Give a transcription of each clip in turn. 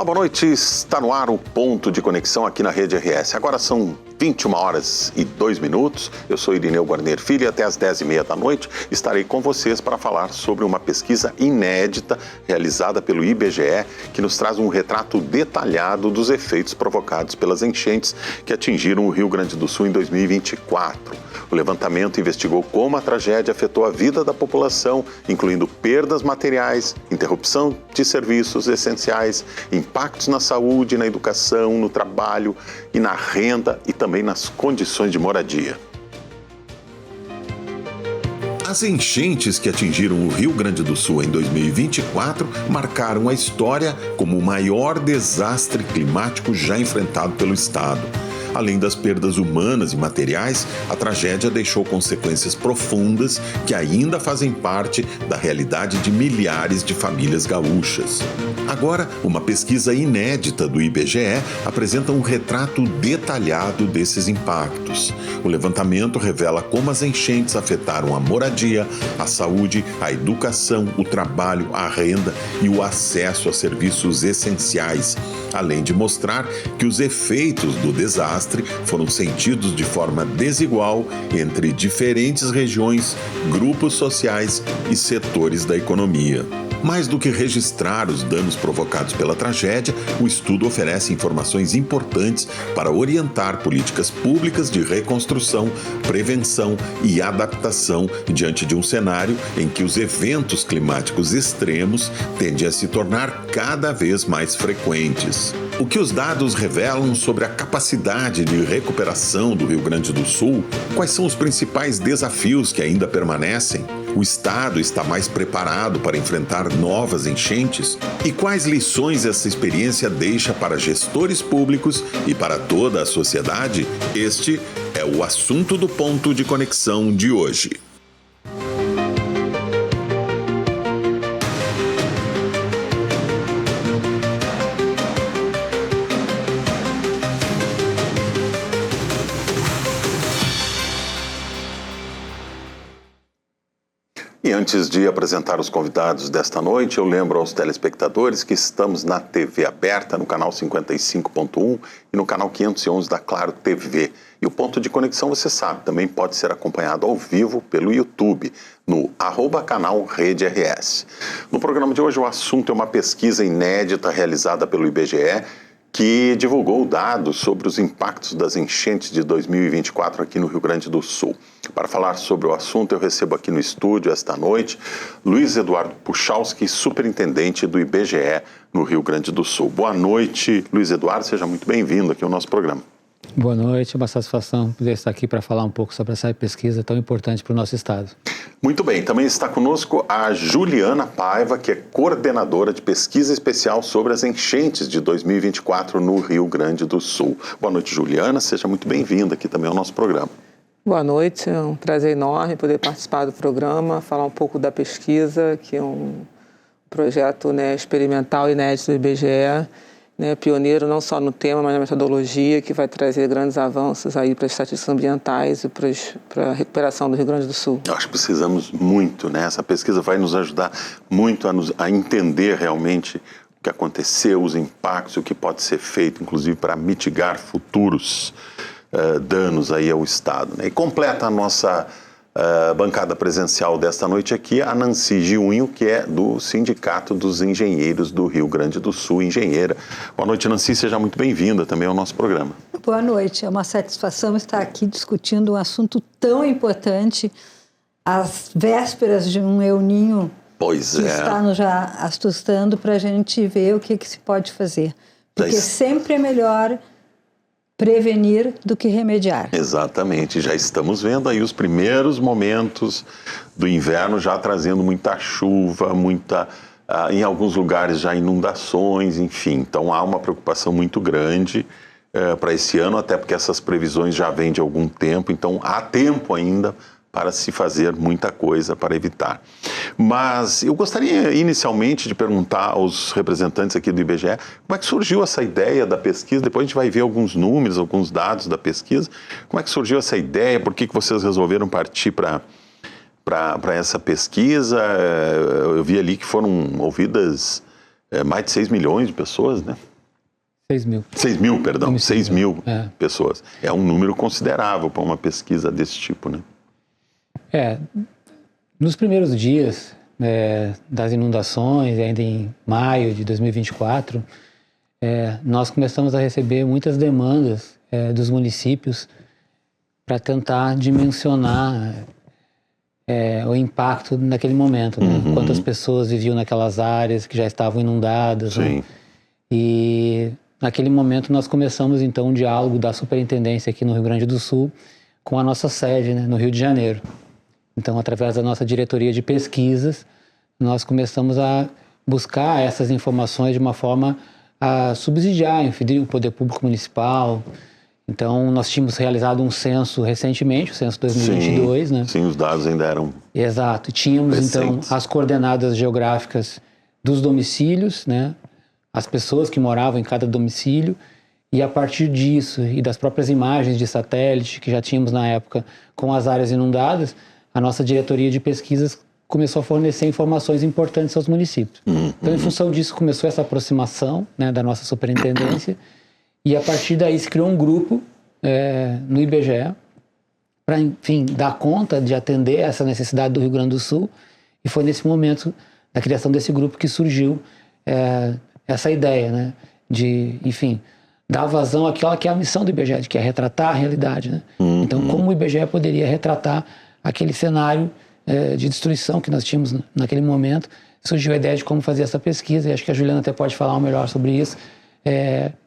Olá, boa noite. Está no ar o Ponto de Conexão aqui na Rede RS. Agora são 21 horas e 2 minutos. Eu sou Irineu Guarnier Filho e até às 10h30 da noite estarei com vocês para falar sobre uma pesquisa inédita realizada pelo IBGE que nos traz um retrato detalhado dos efeitos provocados pelas enchentes que atingiram o Rio Grande do Sul em 2024. O levantamento investigou como a tragédia afetou a vida da população, incluindo perdas materiais, interrupção de serviços essenciais, impactos na saúde, na educação, no trabalho e na renda e também nas condições de moradia. As enchentes que atingiram o Rio Grande do Sul em 2024 marcaram a história como o maior desastre climático já enfrentado pelo estado. Além das perdas humanas e materiais, a tragédia deixou consequências profundas que ainda fazem parte da realidade de milhares de famílias gaúchas. Agora, uma pesquisa inédita do IBGE apresenta um retrato detalhado desses impactos. O levantamento revela como as enchentes afetaram a moradia, a saúde, a educação, o trabalho, a renda e o acesso a serviços essenciais, além de mostrar que os efeitos do desastre foram sentidos de forma desigual entre diferentes regiões, grupos sociais e setores da economia. Mais do que registrar os danos provocados pela tragédia, o estudo oferece informações importantes para orientar políticas públicas de reconstrução, prevenção e adaptação diante de um cenário em que os eventos climáticos extremos tendem a se tornar cada vez mais frequentes. O que os dados revelam sobre a capacidade de recuperação do Rio Grande do Sul? Quais são os principais desafios que ainda permanecem? O Estado está mais preparado para enfrentar novas enchentes? E quais lições essa experiência deixa para gestores públicos e para toda a sociedade? Este é o assunto do Ponto de Conexão de hoje. E antes de apresentar os convidados desta noite, eu lembro aos telespectadores que estamos na TV aberta, no canal 55.1 e no canal 511 da Claro TV. E o Ponto de Conexão, você sabe, também pode ser acompanhado ao vivo pelo YouTube, no @canal Rede RS. No programa de hoje, o assunto é uma pesquisa inédita realizada pelo IBGE, que divulgou dados sobre os impactos das enchentes de 2024 aqui no Rio Grande do Sul. Para falar sobre o assunto, eu recebo aqui no estúdio esta noite Luiz Eduardo Puchalski, superintendente do IBGE no Rio Grande do Sul. Boa noite, Luiz Eduardo, seja muito bem-vindo aqui ao nosso programa. Boa noite, é uma satisfação poder estar aqui para falar um pouco sobre essa pesquisa tão importante para o nosso estado. Muito bem, também está conosco a Juliana Paiva, que é coordenadora de pesquisa especial sobre as enchentes de 2024 no Rio Grande do Sul. Boa noite, Juliana, seja muito bem-vinda aqui também ao nosso programa. Boa noite, é um prazer enorme poder participar do programa, falar um pouco da pesquisa, que é um projeto experimental inédito do IBGE, pioneiro não só no tema, mas na metodologia, que vai trazer grandes avanços aí para as estatísticas ambientais e para a recuperação do Rio Grande do Sul. Eu acho que precisamos muito, né? Essa pesquisa vai nos ajudar muito a entender realmente o que aconteceu, os impactos, o que pode ser feito, inclusive para mitigar futuros danos aí ao Estado, né? E completa a nossa bancada presencial desta noite aqui a Nancy Giunho, que é do Sindicato dos Engenheiros do Rio Grande do Sul, engenheira. Boa noite, Nancy, seja muito bem-vinda também ao nosso programa. Boa noite, é uma satisfação estar aqui discutindo um assunto tão importante às vésperas de um El Niño que está nos já assustando, para a gente ver o que se pode fazer. Porque sempre é melhor prevenir do que remediar. Exatamente, já estamos vendo aí os primeiros momentos do inverno já trazendo muita chuva, em alguns lugares já inundações, enfim. Então há uma preocupação muito grande para esse ano, até porque essas previsões já vêm de algum tempo, então há tempo ainda para se fazer muita coisa para evitar. Mas eu gostaria inicialmente de perguntar aos representantes aqui do IBGE como é que surgiu essa ideia da pesquisa. Depois a gente vai ver alguns números, alguns dados da pesquisa. Como é que surgiu essa ideia? Por que vocês resolveram partir para essa pesquisa? Eu vi ali que foram ouvidas mais de 6 milhões de pessoas, né? 6 mil. 6 mil, perdão, 6 mil pessoas. É um número considerável para uma pesquisa desse tipo, né? Nos primeiros dias das inundações, ainda em maio de 2024, nós começamos a receber muitas demandas dos municípios para tentar dimensionar o impacto naquele momento, né? Quantas pessoas viviam naquelas áreas que já estavam inundadas. Sim. Né? E naquele momento nós começamos então um diálogo da superintendência aqui no Rio Grande do Sul com a nossa sede, né, no Rio de Janeiro. Então, através da nossa diretoria de pesquisas, nós começamos a buscar essas informações de uma forma a subsidiar, enfim, o poder público municipal. Então, nós tínhamos realizado um censo recentemente, o censo 2022, né? Sim, os dados ainda eram... Exato. E tínhamos, recentes. então, as coordenadas geográficas dos domicílios, né? As pessoas que moravam em cada domicílio. E a partir disso e das próprias imagens de satélite que já tínhamos na época com as áreas inundadas, a nossa diretoria de pesquisas começou a fornecer informações importantes aos municípios. Então, em função disso, começou essa aproximação, né, da nossa superintendência, e a partir daí se criou um grupo no IBGE para, enfim, dar conta de atender essa necessidade do Rio Grande do Sul, e foi nesse momento da criação desse grupo que surgiu essa ideia, né, de, enfim, dar vazão àquela que é a missão do IBGE, que é retratar a realidade, né? Então, como o IBGE poderia retratar aquele cenário de destruição que nós tínhamos naquele momento, surgiu a ideia de como fazer essa pesquisa, e acho que a Juliana até pode falar melhor sobre isso,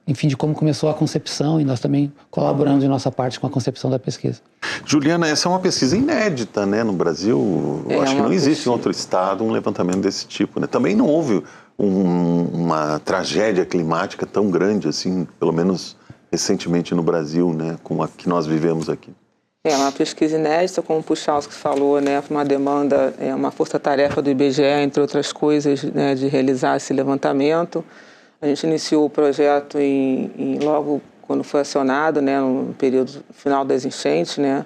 enfim, de como começou a concepção, e nós também colaboramos de nossa parte com a concepção da pesquisa. Juliana, essa é uma pesquisa inédita, né, no Brasil. Eu acho que não existe em outro estado um levantamento desse tipo, né? Também não houve uma tragédia climática tão grande assim, pelo menos recentemente no Brasil, né, como a que nós vivemos aqui. É uma pesquisa inédita, como o Puchalski falou, né, uma demanda, uma força-tarefa do IBGE, entre outras coisas, né, de realizar esse levantamento. A gente iniciou o projeto logo quando foi acionado, né, no período final das enchentes, né.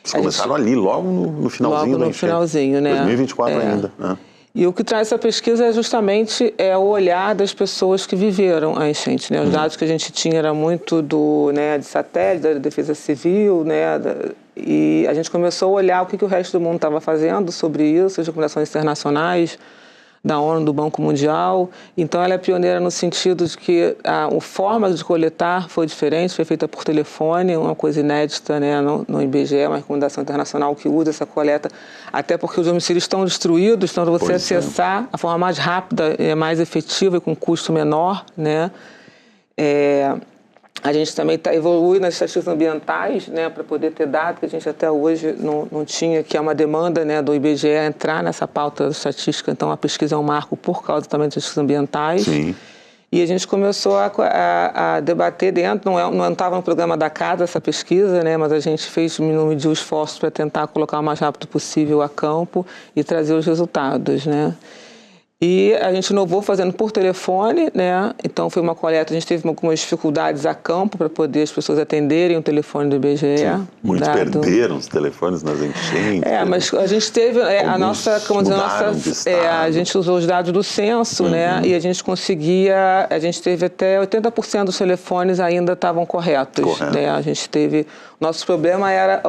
Vocês começaram ali, logo no finalzinho da enchente. Finalzinho, né. 2024 ainda, né. E o que traz essa pesquisa é justamente o olhar das pessoas que viveram a enchente, né? Os dados que a gente tinha era muito de satélite, da Defesa Civil, né? E a gente começou a olhar o que o resto do mundo estava fazendo sobre isso, as recomendações internacionais da ONU, do Banco Mundial. Então, ela é pioneira no sentido de que a forma de coletar foi diferente, foi feita por telefone, uma coisa inédita, né, no IBGE, uma recomendação internacional que usa essa coleta, até porque os domicílios estão destruídos, então, para você acessar a forma mais rápida, mais efetiva e com custo menor, né. A gente também evolui nas estatísticas ambientais, né, para poder ter dados que a gente até hoje não tinha, que é uma demanda, né, do IBGE entrar nessa pauta da estatística. Então, a pesquisa é um marco por causa também das estatísticas ambientais. Sim. E a gente começou a debater dentro, não estava no programa da casa essa pesquisa, né, mas a gente mediu esforços para tentar colocar o mais rápido possível a campo e trazer os resultados, né. E a gente inovou fazendo por telefone, né? Então foi uma coleta, a gente teve algumas dificuldades a campo para poder as pessoas atenderem o telefone do IBGE. Sim, muitos perderam os telefones nas enchentes. Mas a gente teve a nossa, a gente usou os dados do censo, né? E a gente conseguia, a gente teve até 80% dos telefones ainda estavam corretos, né? A gente teve, nosso problema era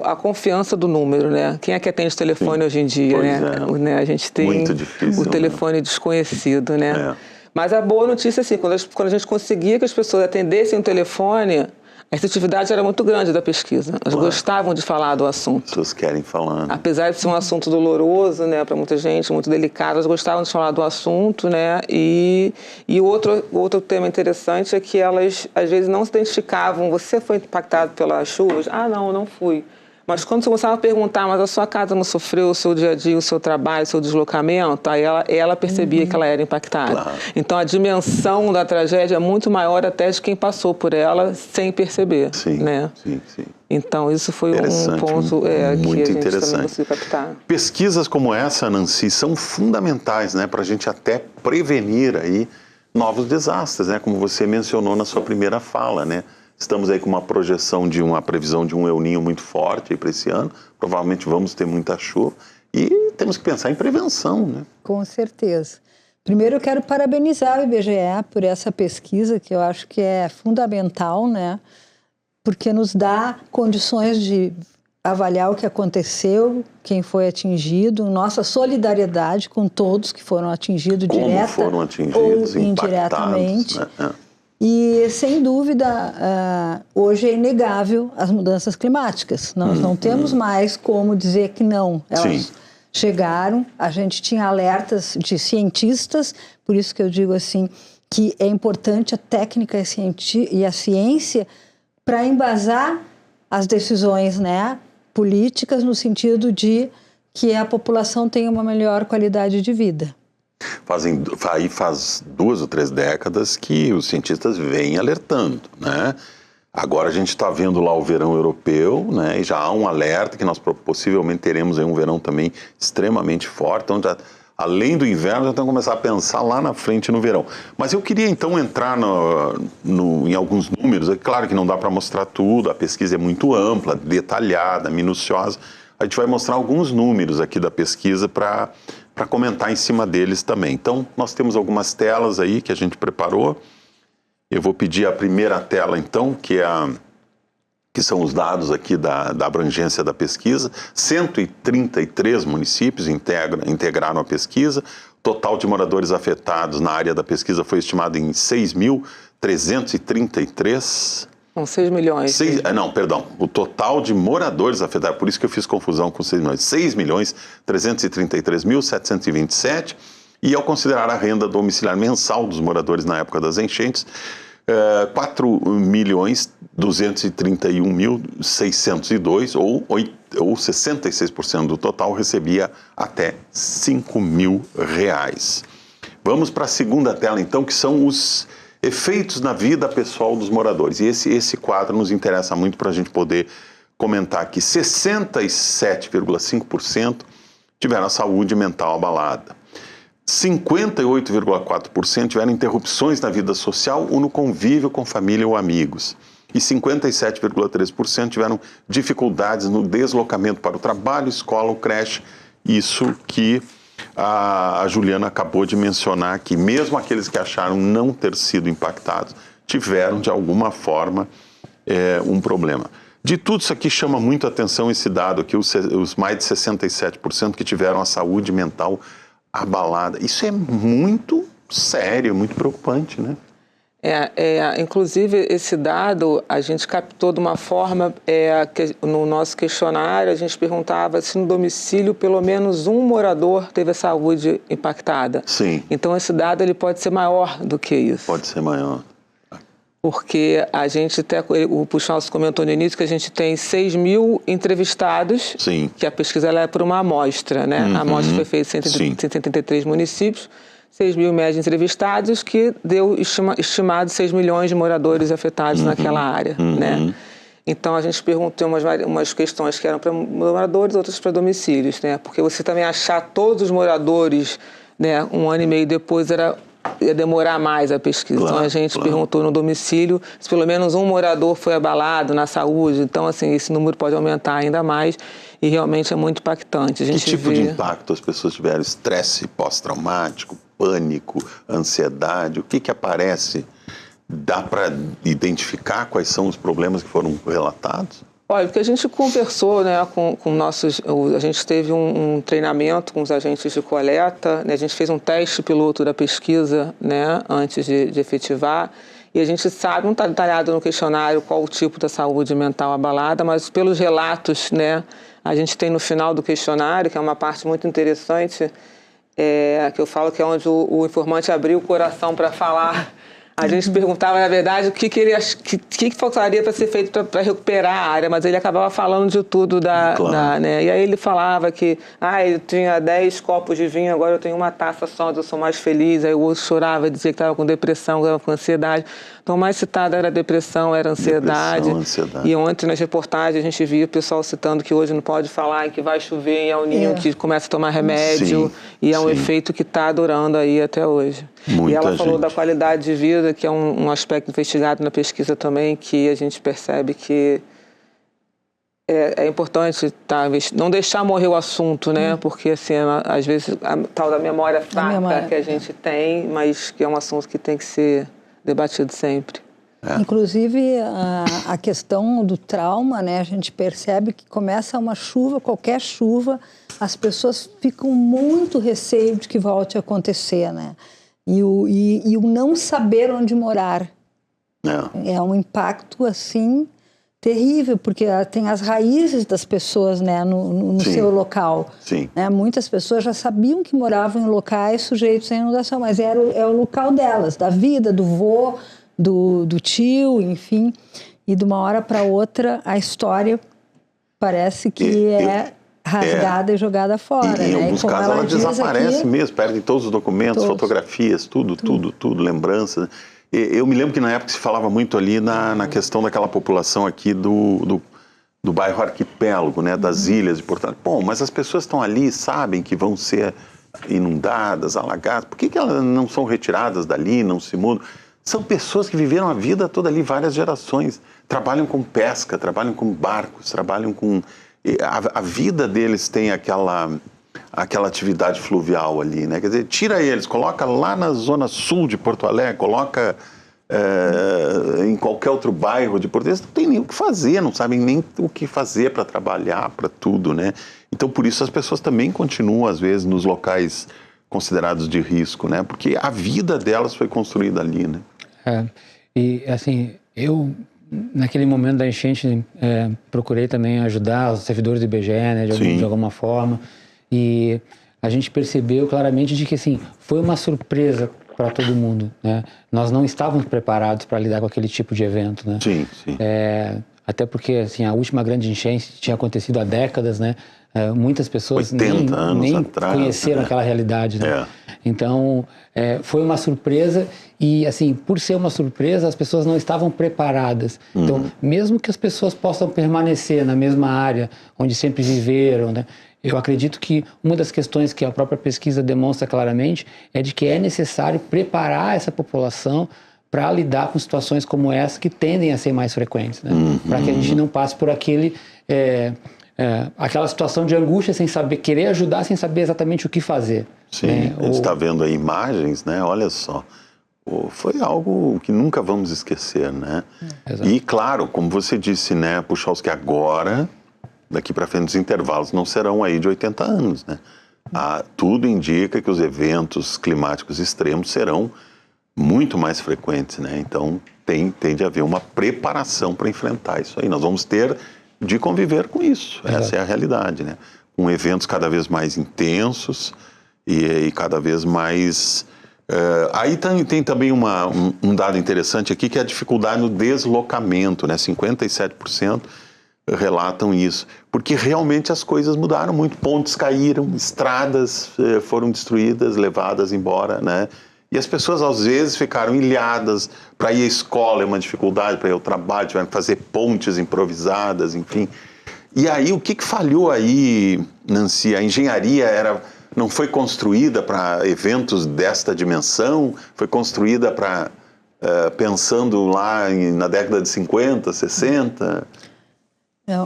a confiança do número, né? Quem é que atende o telefone hoje em dia, né? A gente tem muito difícil, o telefone desconhecido, né? Mas a boa notícia, assim, quando a gente conseguia que as pessoas atendessem o telefone, a receptividade era muito grande da pesquisa. Elas gostavam de falar do assunto. As pessoas querem falar. Apesar de ser um assunto doloroso, né, para muita gente, muito delicado, elas gostavam de falar do assunto, né? E outro tema interessante é que elas, às vezes, não se identificavam. Você foi impactado pelas chuvas? Ah, não fui. Mas quando você começava a perguntar, mas a sua casa não sofreu, o seu dia a dia, o seu trabalho, o seu deslocamento, aí ela percebia que ela era impactada. Claro. Então, a dimensão da tragédia é muito maior até de quem passou por ela sem perceber. Sim, né? sim. Então, isso foi um ponto muito que a gente interessante. também conseguiu captar. Pesquisas como essa, Nancy, são fundamentais, né, para a gente até prevenir aí novos desastres, né, como você mencionou na sua primeira fala, né? Estamos aí com uma previsão de um El Niño muito forte para esse ano. Provavelmente vamos ter muita chuva. E temos que pensar em prevenção, né? Com certeza. Primeiro eu quero parabenizar o IBGE por essa pesquisa, que eu acho que é fundamental, né? Porque nos dá condições de avaliar o que aconteceu, quem foi atingido, nossa solidariedade com todos que foram atingidos direta ou indiretamente. Né? E, sem dúvida, hoje é inegável as mudanças climáticas. Nós não temos mais como dizer que não. Elas chegaram, a gente tinha alertas de cientistas, por isso que eu digo assim, que é importante a técnica e a ciência para embasar as decisões, né, políticas, no sentido de que a população tenha uma melhor qualidade de vida. Faz 2 ou 3 décadas que os cientistas vêm alertando, né? Agora a gente está vendo lá o verão europeu, né? E já há um alerta que nós possivelmente teremos aí um verão também extremamente forte. Então, além do inverno, já estamos começar a pensar lá na frente no verão. Mas eu queria então entrar em alguns números. É claro que não dá para mostrar tudo, a pesquisa é muito ampla, detalhada, minuciosa. A gente vai mostrar alguns números aqui da pesquisa para comentar em cima deles também. Então, nós temos algumas telas aí que a gente preparou. Eu vou pedir a primeira tela, então, que são os dados aqui da abrangência da pesquisa. 133 municípios integraram a pesquisa. O total de moradores afetados na área da pesquisa foi estimado em 6.333. São 6 milhões. O total de moradores afetados, por isso que eu fiz confusão com 6 milhões. 6.333.727. E ao considerar a renda domiciliar mensal dos moradores na época das enchentes, 4.231.602, ou 66% do total, recebia até R$5.000. Vamos para a segunda tela, então, que são os efeitos na vida pessoal dos moradores. E esse quadro nos interessa muito para a gente poder comentar que 67,5% tiveram a saúde mental abalada. 58,4% tiveram interrupções na vida social ou no convívio com família ou amigos. E 57,3% tiveram dificuldades no deslocamento para o trabalho, escola ou creche. Isso que a Juliana acabou de mencionar aqui. Mesmo aqueles que acharam não ter sido impactados, tiveram de alguma forma um problema. De tudo isso aqui chama muito a atenção esse dado aqui, os mais de 67% que tiveram a saúde mental abalada. Isso é muito sério, muito preocupante, né? Inclusive, esse dado a gente captou de uma forma que no nosso questionário a gente perguntava se no domicílio pelo menos um morador teve a saúde impactada. Sim. Então esse dado ele pode ser maior do que isso. Pode ser maior. Porque a gente até, o Puchalski comentou no início que a gente tem 6.000 entrevistados. Sim. Que a pesquisa ela é por uma amostra, né? A amostra foi feita em 173 municípios, 6.000 médios entrevistados, que deu estimado 6 milhões de moradores afetados naquela área, né? Então a gente perguntou umas questões que eram para moradores, outras para domicílios, né? Porque você também achar todos os moradores, né, 1 ano e meio depois ia demorar mais a pesquisa. Então a gente perguntou no domicílio se pelo menos um morador foi abalado na saúde. Então, assim, esse número pode aumentar ainda mais e realmente é muito impactante. Que tipo de impacto as pessoas tiveram? Estresse pós-traumático, pânico, ansiedade? O que aparece? Dá para identificar quais são os problemas que foram relatados? Olha, porque a gente conversou, né, com nossos... A gente teve um treinamento com os agentes de coleta, né, a gente fez um teste piloto da pesquisa, né, antes de efetivar, e a gente sabe, não está detalhado no questionário qual o tipo da saúde mental abalada, mas pelos relatos, né, a gente tem no final do questionário, que é uma parte muito interessante, que eu falo que é onde o informante abriu o coração para falar. A gente perguntava, na verdade, o que faltaria para ser feito para recuperar a área, mas ele acabava falando de tudo né? E aí ele falava que eu tinha 10 copos de vinho, agora eu tenho uma taça só, eu sou mais feliz. Aí o outro chorava, dizia que estava com depressão, que estava com ansiedade. Então, o mais citado era a depressão, era a ansiedade. E ontem, nas reportagens, a gente via o pessoal citando que hoje não pode falar, que vai chover em El Niño, que começa a tomar remédio. E é um efeito que está durando aí até hoje. E ela falou da qualidade de vida, que é um aspecto investigado na pesquisa também, que a gente percebe que É importante não deixar morrer o assunto, né? Porque, assim, às vezes, a tal da memória fraca que a gente tem, mas que é um assunto que tem que ser debatido sempre. Inclusive, a questão do trauma, né? A gente percebe que começa uma chuva, qualquer chuva, as pessoas ficam muito receio de que volte a acontecer, né? E o não saber onde morar. É um impacto, assim, terrível, porque tem as raízes das pessoas, né, no seu local. Sim. Né? Muitas pessoas já sabiam que moravam em locais sujeitos à inundação, mas é o local delas, da vida, do vô, do tio, enfim. E de uma hora para outra, a história parece que é rasgada e jogada fora. Em né? alguns casos ela desaparece mesmo, perdem todos os documentos, fotografias, tudo, lembranças. Eu me lembro que na época se falava muito ali na questão daquela população aqui do bairro Arquipélago, né, das ilhas de Porto Alegre. Bom, mas as pessoas estão ali, sabem que vão ser inundadas, alagadas, por que elas não são retiradas dali, não se mudam? São pessoas que viveram a vida toda ali, várias gerações, trabalham com pesca, trabalham com barcos, trabalham com... A vida deles tem aquela atividade fluvial ali, né? Quer dizer, tira eles, coloca lá na zona sul de Porto Alegre, coloca em qualquer outro bairro de Porto Alegre, não tem nem o que fazer, não sabem nem o que fazer para trabalhar, para tudo, né? Então, por isso as pessoas também continuam, às vezes, nos locais considerados de risco, né? Porque a vida delas foi construída ali, né? E, assim, eu... Naquele momento da enchente, procurei também ajudar os servidores do IBGE, né, de alguma forma. E a gente percebeu claramente de que, assim, foi uma surpresa para todo mundo, né? Nós não estávamos preparados para lidar com aquele tipo de evento, né? Sim. Até porque, assim, a última grande enchente tinha acontecido há décadas, né? Muitas pessoas nem atrás, conheceram aquela realidade, né? Então, foi uma surpresa e, assim, por ser uma surpresa, as pessoas não estavam preparadas. Então, mesmo que as pessoas possam permanecer na mesma área onde sempre viveram, né? Eu acredito que uma das questões que a própria pesquisa demonstra claramente é de que é necessário preparar essa população para lidar com situações como essa que tendem a ser mais frequentes, né? Para que a gente não passe por aquela situação de angústia sem saber, querer ajudar sem saber exatamente o que fazer. Sim, né? A gente está vendo aí imagens, né? Olha só, foi algo que nunca vamos esquecer, né? Exato. E claro, como você disse, né, Puchalski, agora, daqui para frente, os intervalos não serão aí de 80 anos, né? Tudo indica que os eventos climáticos extremos serão muito mais frequentes, né? Então tem de haver uma preparação para enfrentar isso aí. Nós vamos ter de conviver com isso. Exato. Essa é a realidade, né? Com eventos cada vez mais intensos e cada vez mais... aí tem também um dado interessante aqui, que é a dificuldade no deslocamento, né? 57% relatam isso. Porque realmente as coisas mudaram muito. Pontes caíram, estradas foram destruídas, levadas embora, né? E as pessoas, às vezes, ficaram ilhadas. Para ir à escola é uma dificuldade, para ir ao trabalho, tiveram que fazer pontes improvisadas, enfim. E aí, o que falhou aí, Nancy? A engenharia não foi construída para eventos desta dimensão? Foi construída pensando lá na década de 50, 60?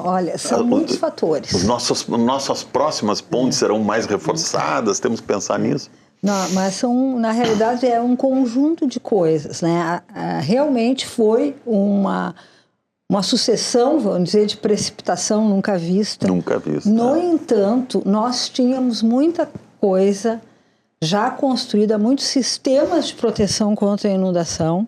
Olha, são muitos fatores. Nossas próximas pontes serão mais reforçadas? Temos que pensar nisso? Não, mas na realidade é um conjunto de coisas, né? Realmente foi uma sucessão, vamos dizer, de precipitação nunca vista. Nunca vista. No entanto, nós tínhamos muita coisa já construída, muitos sistemas de proteção contra a inundação,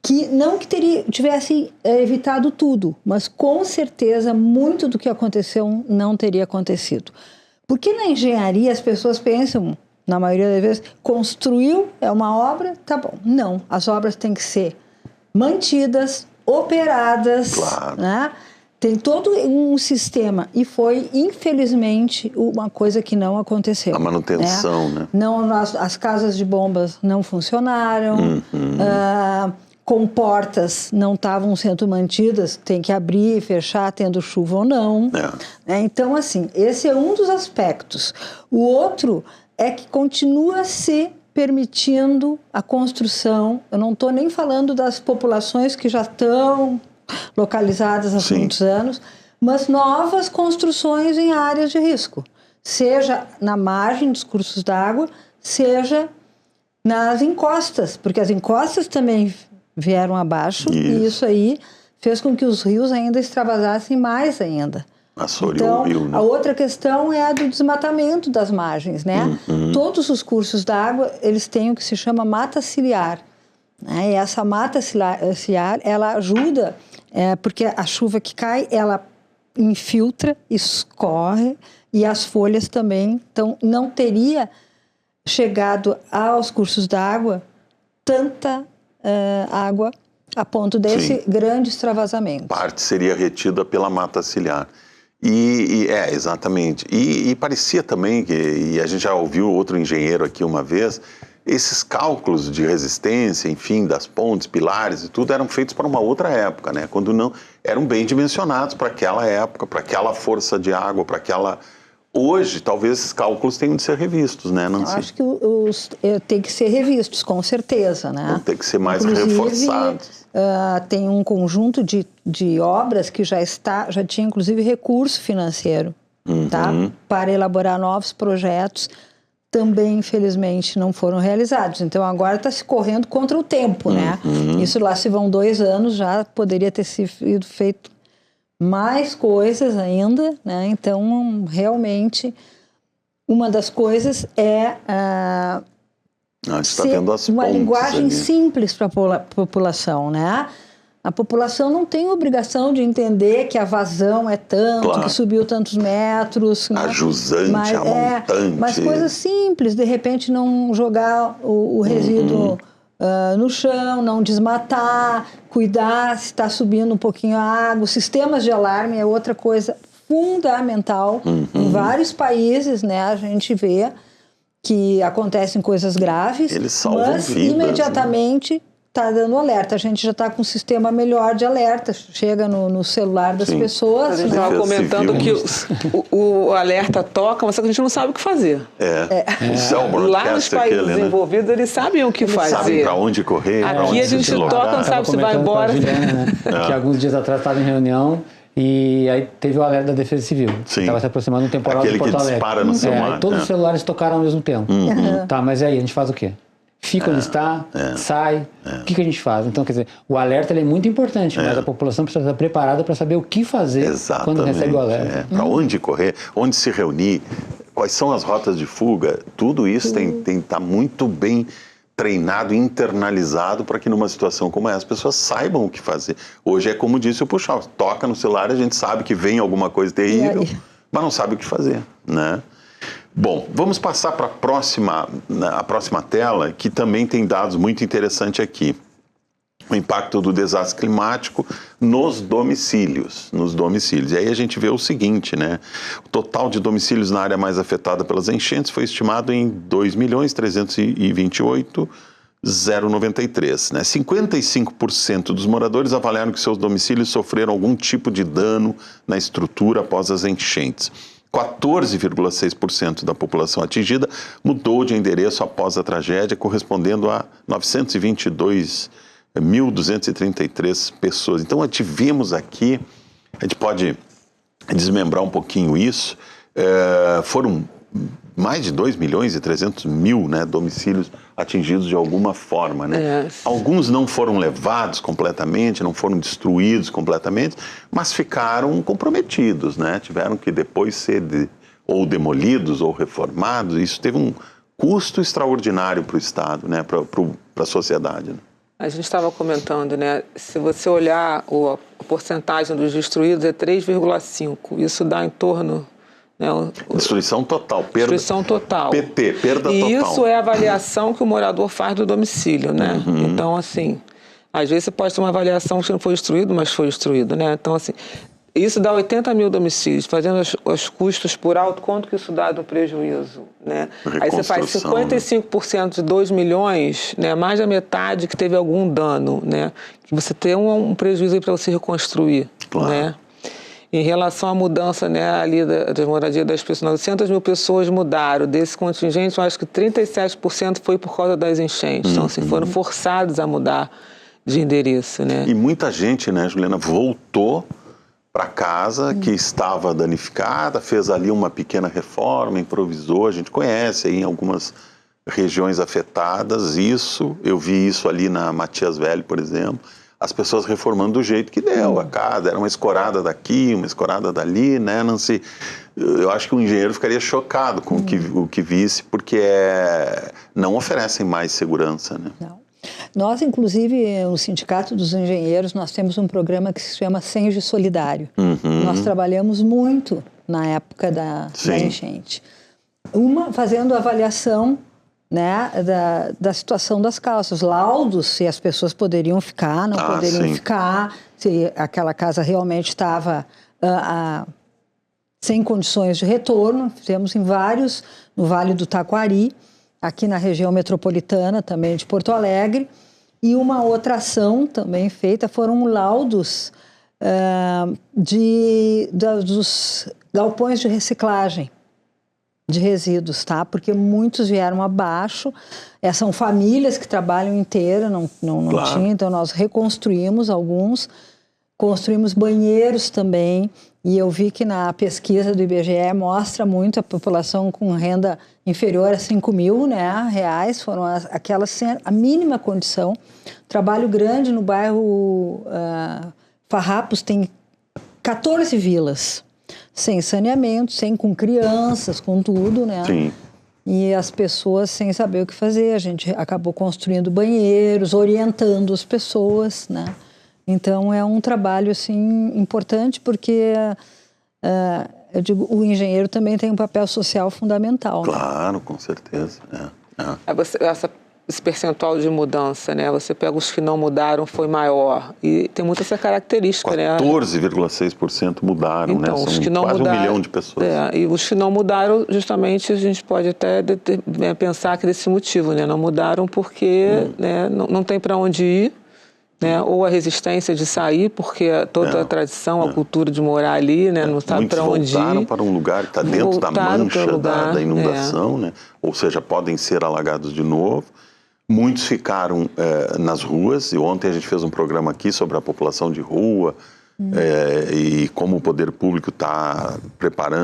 que não que tivesse evitado tudo, mas com certeza muito do que aconteceu não teria acontecido. Porque na engenharia as pessoas pensam, na maioria das vezes, construiu, é uma obra, tá bom. Não, as obras têm que ser mantidas, operadas, claro, né? Tem todo um sistema e foi, infelizmente, uma coisa que não aconteceu. A manutenção, né? Não, as casas de bombas não funcionaram, comportas não estavam sendo mantidas, tem que abrir e fechar, tendo chuva ou não. Então, assim, esse é um dos aspectos. O outro é que continua se permitindo a construção. Eu não estou nem falando das populações que já estão localizadas há muitos anos, mas novas construções em áreas de risco, seja na margem dos cursos d'água, seja nas encostas, porque as encostas também vieram abaixo e isso aí fez com que os rios ainda extravasassem mais ainda. Então, a outra questão é a do desmatamento das margens, né? Todos os cursos d'água, eles têm o que se chama mata ciliar, né? E essa mata ciliar, ela ajuda, porque a chuva que cai, ela infiltra, escorre, e as folhas também. Então, não teria chegado aos cursos d'água tanta água a ponto desse grande extravasamento. Parte seria retida pela mata ciliar. Exatamente. E parecia também, e a gente já ouviu outro engenheiro aqui uma vez, esses cálculos de resistência, enfim, das pontes, pilares e tudo, eram feitos para uma outra época, né? Quando não eram bem dimensionados para aquela época, para aquela força de água, para aquela... Hoje, talvez esses cálculos tenham de ser revistos, né, Nancy? Eu acho que tem que ser revistos, com certeza, né? Tem que ser mais reforçados. Tem um conjunto de obras que já tinha, inclusive, recurso financeiro, tá? Para elaborar novos projetos, também, infelizmente, não foram realizados. Então, agora está se correndo contra o tempo, né? Isso lá se vão 2 anos, já poderia ter sido feito mais coisas ainda, né? Então, realmente, uma das coisas é ser uma linguagem simples para a população, né? A população não tem obrigação de entender que a vazão é tanto, que subiu tantos metros. A jusante, a montante. Mas coisas simples, de repente não jogar o resíduo no chão, não desmatar, cuidar se está subindo um pouquinho a água. Sistemas de alarme é outra coisa fundamental. Em vários países, né, a gente vê que acontecem coisas graves, eles salvam mas vidas, imediatamente está dando alerta. A gente já está com um sistema melhor de alerta, chega no celular das pessoas. A gente estava comentando que o alerta toca, mas só que a gente não sabe o que fazer. Lá nos países desenvolvidos, eles sabem o que fazer. Sabem para onde correr. Aqui a gente toca, não sabe se vai embora. Juliana, né? Que alguns dias atrás estava em reunião e aí teve o alerta da Defesa Civil. Estava se aproximando um temporal de Porto Alegre. Aquele que dispara no celular. Todos os celulares tocaram ao mesmo tempo. Tá, mas aí a gente faz o quê? Fica onde está, sai, o que a gente faz? Então, quer dizer, o alerta ele é muito importante, mas a população precisa estar preparada para saber o que fazer quando recebe o alerta. Para onde correr, onde se reunir, quais são as rotas de fuga, tudo isso tem que estar muito bem treinado, internalizado para que numa situação como essa as pessoas saibam o que fazer. Hoje é como disse o Puxal, toca no celular, a gente sabe que vem alguma coisa terrível, mas não sabe o que fazer, né? Bom, vamos passar para a próxima tela, que também tem dados muito interessantes aqui. O impacto do desastre climático nos domicílios. E aí a gente vê o seguinte, né? O total de domicílios na área mais afetada pelas enchentes foi estimado em 2.328.093, né? 55% dos moradores avaliaram que seus domicílios sofreram algum tipo de dano na estrutura após as enchentes. 14,6% da população atingida mudou de endereço após a tragédia, correspondendo a 922.233 pessoas. Então, tivemos aqui, a gente pode desmembrar um pouquinho isso, foram mais de 2.300.000, né, domicílios atingidos de alguma forma, né? Alguns não foram levados completamente, não foram destruídos completamente, mas ficaram comprometidos, né? Tiveram que depois ser ou demolidos ou reformados. Isso teve um custo extraordinário para o Estado, né? Para a sociedade, né? A gente estava comentando, né? Se você olhar a porcentagem dos destruídos é 3,5%. Isso dá em torno... Destruição total, perda. Destruição total. PP, perda total. E isso é a avaliação que o morador faz do domicílio, né? Então, assim, às vezes você pode ter uma avaliação que não foi destruído, mas foi destruído, né? Então, assim, isso dá 80 mil domicílios, fazendo os custos por alto, quanto que isso dá do prejuízo, né? Aí você faz 55% de 2 milhões, né? Mais da metade que teve algum dano, né? Que você tem um prejuízo aí para você reconstruir, né? Em relação à mudança, né, ali da moradia das pessoas, 900 mil pessoas mudaram. Desse contingente, eu acho que 37% foi por causa das enchentes. Então, assim, foram forçados a mudar de endereço, né? E muita gente, né, Juliana, voltou para casa que estava danificada, fez ali uma pequena reforma, improvisou. A gente conhece aí em algumas regiões afetadas isso. Eu vi isso ali na Matias Velho, por exemplo. As pessoas reformando do jeito que deu a casa, era uma escorada daqui, uma escorada dali, né? Não se, eu acho que o engenheiro ficaria chocado com o que visse, porque não oferecem mais segurança, né? Não. Nós, inclusive, no Sindicato dos Engenheiros, nós temos um programa que se chama Senge Solidário. Nós trabalhamos muito na época da enchente. Fazendo avaliação, né, da situação das casas, laudos, se as pessoas poderiam ficar, não poderiam ficar, se aquela casa realmente estava sem condições de retorno. Fizemos em vários, no Vale do Taquari, aqui na região metropolitana também de Porto Alegre, e uma outra ação também feita foram laudos dos galpões de reciclagem de resíduos, tá? Porque muitos vieram abaixo, são famílias que trabalham inteira, não tinha, então nós reconstruímos alguns, construímos banheiros também, e eu vi que na pesquisa do IBGE mostra muito a população com renda inferior a 5 mil, né, reais, foram aquelas sem a mínima condição. Trabalho grande no bairro Farrapos, tem 14 vilas, sem saneamento, com crianças, com tudo, né? Sim. E as pessoas sem saber o que fazer. A gente acabou construindo banheiros, orientando as pessoas, né? Então, é um trabalho, assim, importante, porque, eu digo, o engenheiro também tem um papel social fundamental. Claro, com certeza. Esse percentual de mudança, né? Você pega os que não mudaram, foi maior. E tem muita essa característica, 14,6% mudaram, então, né? São os que não quase mudaram, 1 milhão de pessoas. E os que não mudaram, justamente, a gente pode até pensar que desse motivo, né? Não mudaram porque né, não tem para onde ir, né? Ou a resistência de sair, porque toda a tradição, a cultura de morar ali, né? Não sabe para onde ir. Voltaram para um lugar que está dentro da mancha da inundação, né? Ou seja, podem ser alagados de novo. Muitos ficaram nas ruas, e ontem a gente fez um programa aqui sobre a população de rua e como o poder público está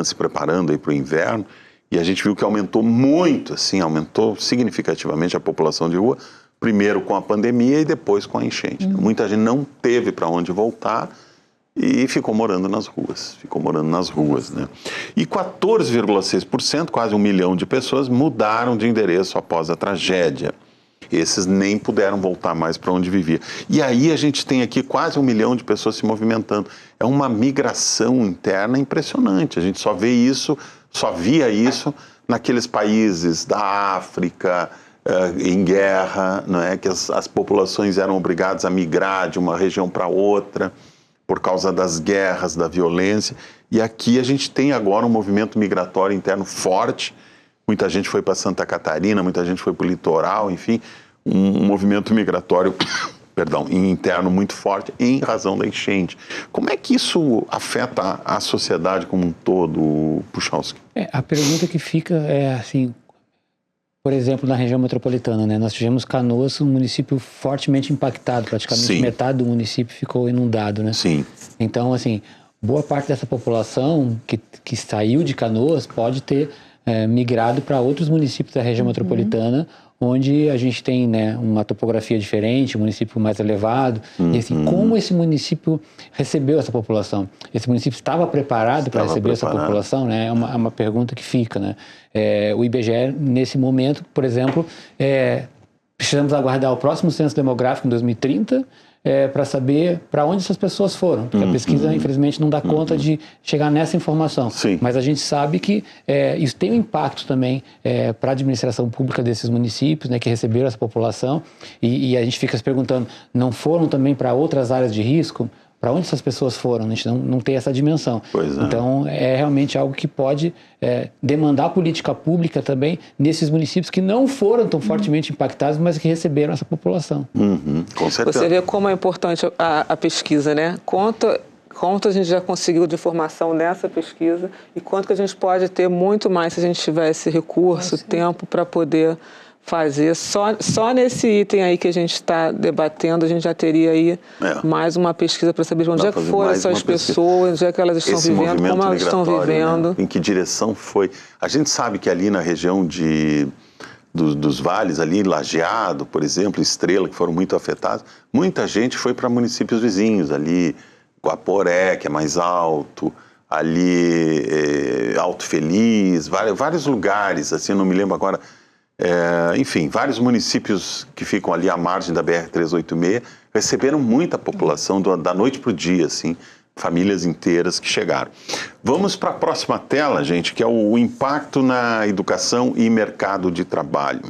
se preparando para o inverno, e a gente viu que aumentou muito, assim, aumentou significativamente a população de rua, primeiro com a pandemia e depois com a enchente. Muita gente não teve para onde voltar e ficou morando nas ruas, né? E 14,6%, quase 1 milhão de pessoas, mudaram de endereço após a tragédia. Esses nem puderam voltar mais para onde vivia. E aí a gente tem aqui quase 1 milhão de pessoas se movimentando. É uma migração interna impressionante. A gente só via isso naqueles países da África, em guerra, não é? Que as populações eram obrigadas a migrar de uma região para outra por causa das guerras, da violência. E aqui a gente tem agora um movimento migratório interno forte. Muita gente foi para Santa Catarina, muita gente foi para o litoral, enfim, um movimento migratório interno muito forte em razão da enchente. Como é que isso afeta a sociedade como um todo, Puchalski? A pergunta que fica é assim, por exemplo, na região metropolitana, né? Nós tivemos Canoas, um município fortemente impactado, praticamente metade do município ficou inundado, né? Sim. Então, assim, boa parte dessa população que saiu de Canoas pode ter migrado para outros municípios da região metropolitana, onde a gente tem, né, uma topografia diferente, um município mais elevado. E assim, como esse município recebeu essa população? Esse município estava preparado para receber essa população? Né? É uma pergunta que fica, né? O IBGE, nesse momento, por exemplo, precisamos aguardar o próximo censo demográfico em 2030, para saber para onde essas pessoas foram. Porque a pesquisa, infelizmente, não dá conta de chegar nessa informação. Sim. Mas a gente sabe que isso tem um impacto também para a administração pública desses municípios, né, que receberam essa população. E a gente fica se perguntando, não foram também para outras áreas de risco? Para onde essas pessoas foram? A gente não tem essa dimensão. Então, é realmente algo que pode demandar política pública também nesses municípios que não foram tão fortemente impactados, mas que receberam essa população. Com certeza. Você vê como é importante a pesquisa, né? Quanto a gente já conseguiu de informação nessa pesquisa e quanto que a gente pode ter muito mais se a gente tiver esse recurso, tempo para poder fazer. Só nesse item aí que a gente está debatendo, a gente já teria aí mais uma pesquisa para saber onde é que foram essas pessoas, onde é que elas estão vivendo, como elas estão vivendo. Né? Em que direção foi. A gente sabe que ali na região dos vales, ali, Lajeado, por exemplo, Estrela, que foram muito afetados, muita gente foi para municípios vizinhos, ali, Guaporé, que é mais alto, ali, Alto Feliz, vários lugares, assim, não me lembro agora, enfim, vários municípios que ficam ali à margem da BR-386 receberam muita população da noite para o dia, assim, famílias inteiras que chegaram. Vamos para a próxima tela, gente, que é o impacto na educação e mercado de trabalho.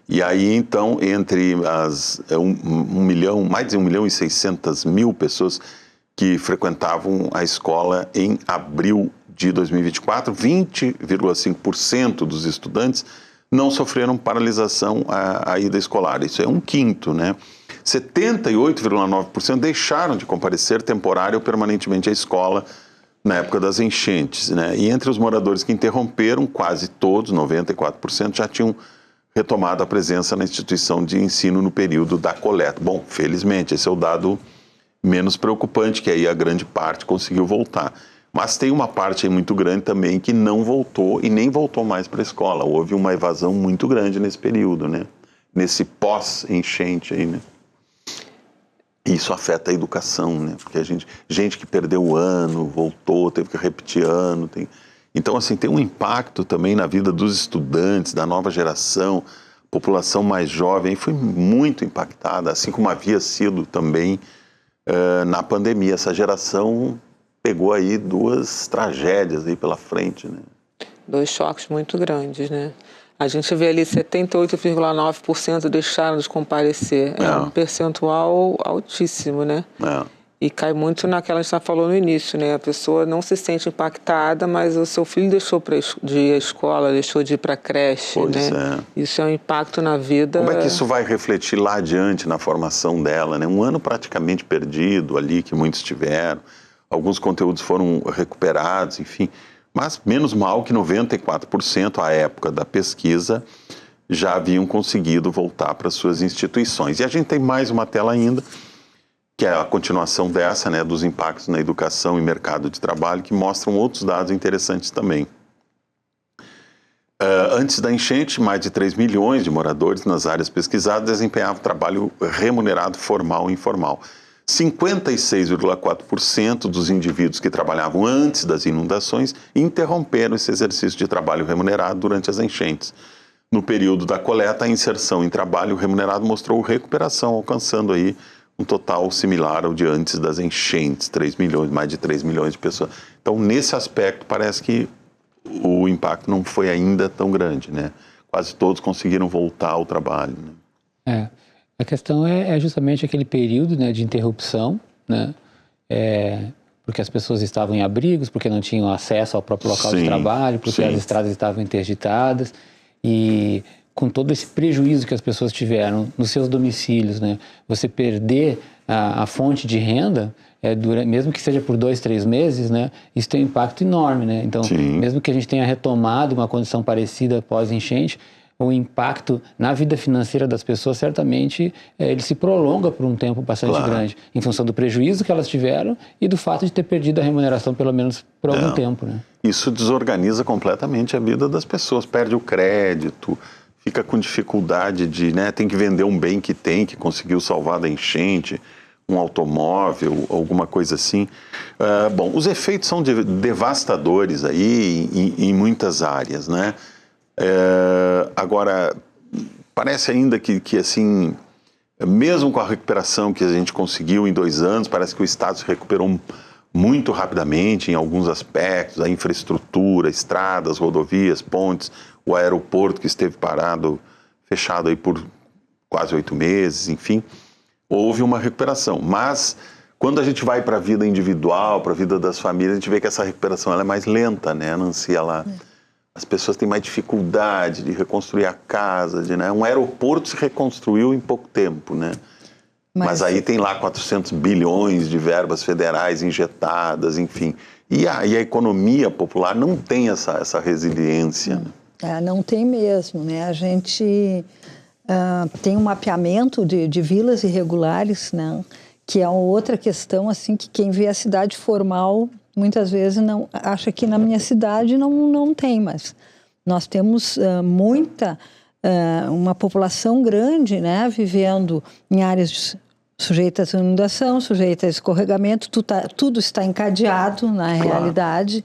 E aí, então, entre mais de 1.600.000 pessoas que frequentavam a escola em abril de 2024, 20,5% dos estudantes não sofreram paralisação à ida escolar. Isso é um quinto, né? 78,9% deixaram de comparecer temporário ou permanentemente à escola na época das enchentes, né? E entre os moradores que interromperam, quase todos, 94%, já tinham retomado a presença na instituição de ensino no período da coleta. Bom, felizmente, esse é o dado menos preocupante, que aí a grande parte conseguiu voltar. Mas tem uma parte aí muito grande também que não voltou e nem voltou mais para a escola. Houve uma evasão muito grande nesse período, né? Nesse pós-enchente aí, né? Isso afeta a educação, né? Porque gente que perdeu o ano, voltou, teve que repetir ano. Então, assim, tem um impacto também na vida dos estudantes, da nova geração, população mais jovem, foi muito impactada, assim como havia sido também na pandemia. Essa geração pegou aí duas tragédias aí pela frente, né? 2 choques muito grandes, né? A gente vê ali 78,9% deixaram de comparecer. É um percentual altíssimo, né? E cai muito naquela que a gente falou no início, né? A pessoa não se sente impactada, mas o seu filho deixou de ir à escola, deixou de ir para a creche, né? Isso é um impacto na vida. Como é que isso vai refletir lá adiante na formação dela, né? Um ano praticamente perdido ali, que muitos tiveram. Alguns conteúdos foram recuperados, enfim. Mas menos mal que 94% à época da pesquisa já haviam conseguido voltar para suas instituições. E a gente tem mais uma tela ainda, que é a continuação dessa, né, dos impactos na educação e mercado de trabalho, que mostram outros dados interessantes também. Antes da enchente, mais de 3 milhões de moradores nas áreas pesquisadas desempenhavam trabalho remunerado formal e informal. 56,4% dos indivíduos que trabalhavam antes das inundações interromperam esse exercício de trabalho remunerado durante as enchentes. No período da coleta, a inserção em trabalho remunerado mostrou recuperação, alcançando aí um total similar ao de antes das enchentes, 3 milhões, mais de 3 milhões de pessoas. Então, nesse aspecto, parece que o impacto não foi ainda tão grande, né? Quase todos conseguiram voltar ao trabalho, né? A questão é justamente aquele período, né, de interrupção, né? Porque as pessoas estavam em abrigos, porque não tinham acesso ao próprio local de trabalho, porque as estradas estavam interditadas, e com todo esse prejuízo que as pessoas tiveram nos seus domicílios, né? Você perder a fonte de renda, mesmo que seja por 2, 3 meses, né? Isso tem um impacto enorme, né? Então, mesmo que a gente tenha retomado uma condição parecida pós-enchente, o impacto na vida financeira das pessoas, certamente, ele se prolonga por um tempo bastante grande, em função do prejuízo que elas tiveram e do fato de ter perdido a remuneração, pelo menos por algum tempo, né? Isso desorganiza completamente a vida das pessoas, perde o crédito, fica com dificuldade de, né, tem que vender um bem que conseguiu salvar da enchente, um automóvel, alguma coisa assim. Bom, os efeitos são devastadores aí em muitas áreas, né? Agora, parece ainda que assim, mesmo com a recuperação que a gente conseguiu em 2 anos, parece que o Estado se recuperou muito rapidamente em alguns aspectos, a infraestrutura, estradas, rodovias, pontes, o aeroporto que esteve fechado aí por quase 8 meses, enfim, houve uma recuperação. Mas quando a gente vai para a vida individual, para a vida das famílias, a gente vê que essa recuperação ela é mais lenta, né, Nancy? As pessoas têm mais dificuldade de reconstruir a casa, né? Um aeroporto se reconstruiu em pouco tempo, né? Mas aí tem lá 400 bilhões de verbas federais injetadas, enfim. E a economia popular não tem essa resiliência. Não tem mesmo, né? A gente tem um mapeamento de vilas irregulares, né? Que é outra questão, assim, que quem vê a cidade formal muitas vezes não acha que na minha cidade não tem, mas nós temos uma população grande, né? Vivendo em áreas sujeitas à inundação, sujeitas a escorregamento, tudo está encadeado na realidade.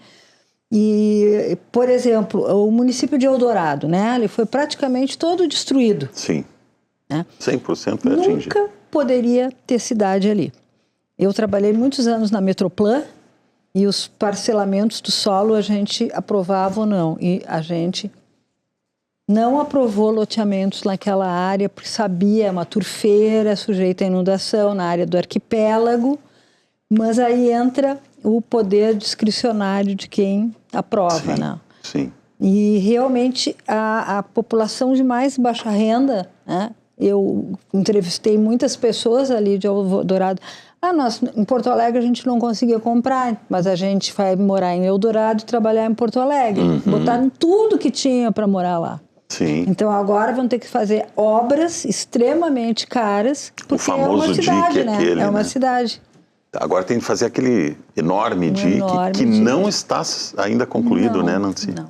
E, por exemplo, o município de Eldorado, né? Ele foi praticamente todo destruído. Sim, né? 100% foi atingido. Nunca poderia ter cidade ali. Eu trabalhei muitos anos na Metroplan e os parcelamentos do solo a gente aprovava ou não. E a gente não aprovou loteamentos naquela área porque sabia, é uma turfeira sujeita à inundação na área do arquipélago, mas aí entra o poder discricionário de quem aprova, sim, né? Sim. E realmente a população de mais baixa renda, né? Eu entrevistei muitas pessoas ali de Eldorado. Nós, em Porto Alegre a gente não conseguia comprar, mas a gente vai morar em Eldorado e trabalhar em Porto Alegre. Botaram tudo que tinha para morar lá. Sim. Então agora vão ter que fazer obras extremamente caras, porque o famoso é uma cidade, dique, né? aquele, é uma né? cidade. Agora tem que fazer aquele enorme dique que não está ainda concluído, né, Nancy? Não.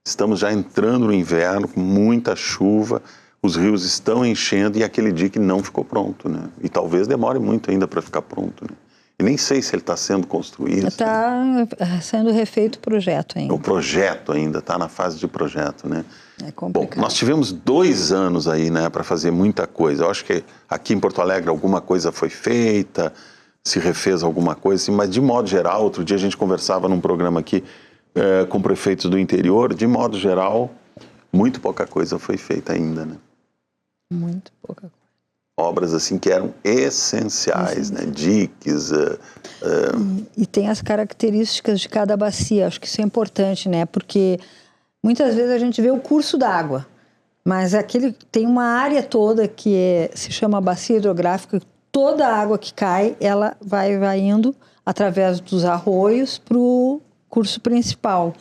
Estamos já entrando no inverno, com muita chuva, os rios estão enchendo e aquele dique não ficou pronto, né? E talvez demore muito ainda para ficar pronto, né? E nem sei se ele está sendo construído. Está sendo refeito o projeto ainda. O projeto ainda está na fase de projeto, né? É complicado. Bom, nós tivemos 2 anos aí, né, para fazer muita coisa. Eu acho que aqui em Porto Alegre alguma coisa foi feita, se refez alguma coisa, assim, mas de modo geral, outro dia a gente conversava num programa aqui com prefeitos do interior, de modo geral, muito pouca coisa foi feita ainda, né? Muito pouca coisa. Obras assim que eram essenciais, né? Diques. E tem as características de cada bacia, acho que isso é importante, né? Porque muitas vezes a gente vê o curso d'água, mas tem uma área toda que se chama bacia hidrográfica. Toda a água que cai, ela vai indo através dos arroios para o curso principal.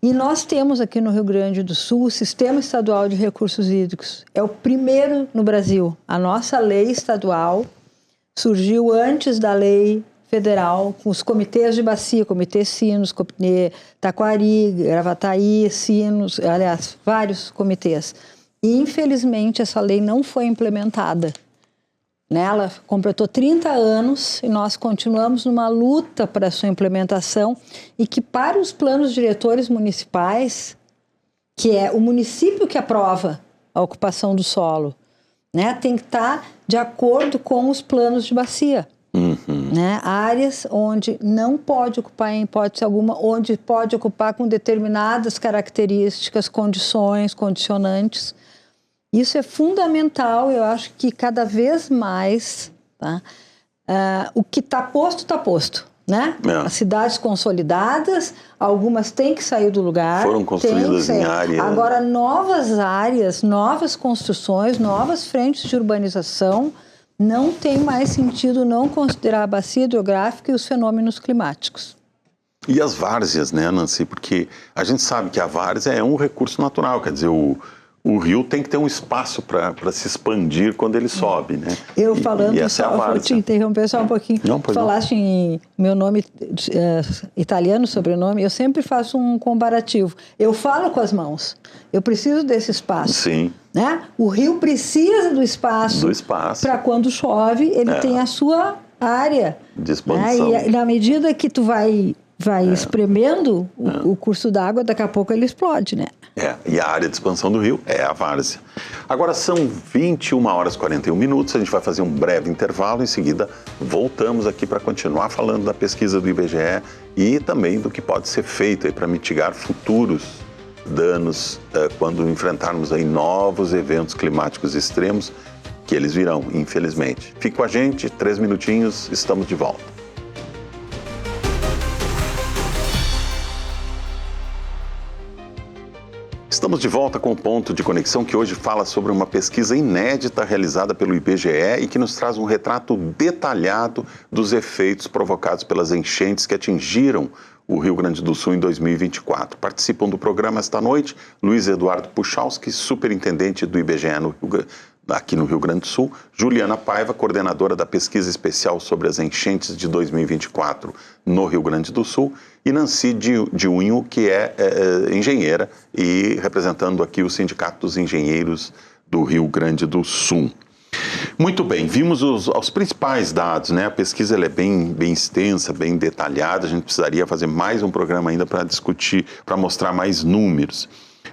E nós temos aqui no Rio Grande do Sul o Sistema Estadual de Recursos Hídricos. É o primeiro no Brasil. A nossa lei estadual surgiu antes da lei federal, com os comitês de bacia, Comitê Sinos, Comitê Taquari, Gravataí, Sinos, aliás, vários comitês. E, infelizmente, essa lei não foi implementada. Ela completou 30 anos e nós continuamos numa luta para a sua implementação e que para os planos diretores municipais, que é o município que aprova a ocupação do solo, tem que estar de acordo com os planos de bacia. Áreas onde não pode ocupar em hipótese alguma, onde pode ocupar com determinadas características, condições, condicionantes. Isso é fundamental, eu acho que cada vez mais, o que está posto, né? As cidades consolidadas, algumas têm que sair do lugar. Foram construídas em áreas. Agora, novas áreas, novas construções, novas frentes de urbanização, não tem mais sentido não considerar a bacia hidrográfica e os fenômenos climáticos. E as várzeas, né, Nancy? Porque a gente sabe que a várzea é um recurso natural, quer dizer, o rio tem que ter um espaço para se expandir quando ele sobe, né? Eu falando, e essa é a várzea. Vou te interromper só um pouquinho. Não, falaste em meu nome italiano, sobrenome, eu sempre faço um comparativo. Eu falo com as mãos, eu preciso desse espaço. Sim. Né? O rio precisa do espaço. Para quando chove, ele tem a sua área. De expansão. E na medida que tu vai espremendo o curso d'água, daqui a pouco ele explode, né? E a área de expansão do rio é a várzea. Agora são 21h41, a gente vai fazer um breve intervalo, em seguida voltamos aqui para continuar falando da pesquisa do IBGE e também do que pode ser feito para mitigar futuros danos quando enfrentarmos aí novos eventos climáticos extremos, que eles virão, infelizmente. Fique com a gente, 3 minutinhos, estamos de volta. Estamos de volta com o Ponto de Conexão, que hoje fala sobre uma pesquisa inédita realizada pelo IBGE e que nos traz um retrato detalhado dos efeitos provocados pelas enchentes que atingiram o Rio Grande do Sul em 2024. Participam do programa esta noite Luiz Eduardo Puchalski, superintendente do IBGE aqui no Rio Grande do Sul, Juliana Paiva, coordenadora da pesquisa especial sobre as enchentes de 2024 no Rio Grande do Sul, e Nancy de Unho, que é engenheira e representando aqui o Sindicato dos Engenheiros do Rio Grande do Sul. Muito bem, vimos os principais dados, né? A pesquisa ela é bem extensa, bem detalhada, a gente precisaria fazer mais um programa ainda para discutir, para mostrar mais números.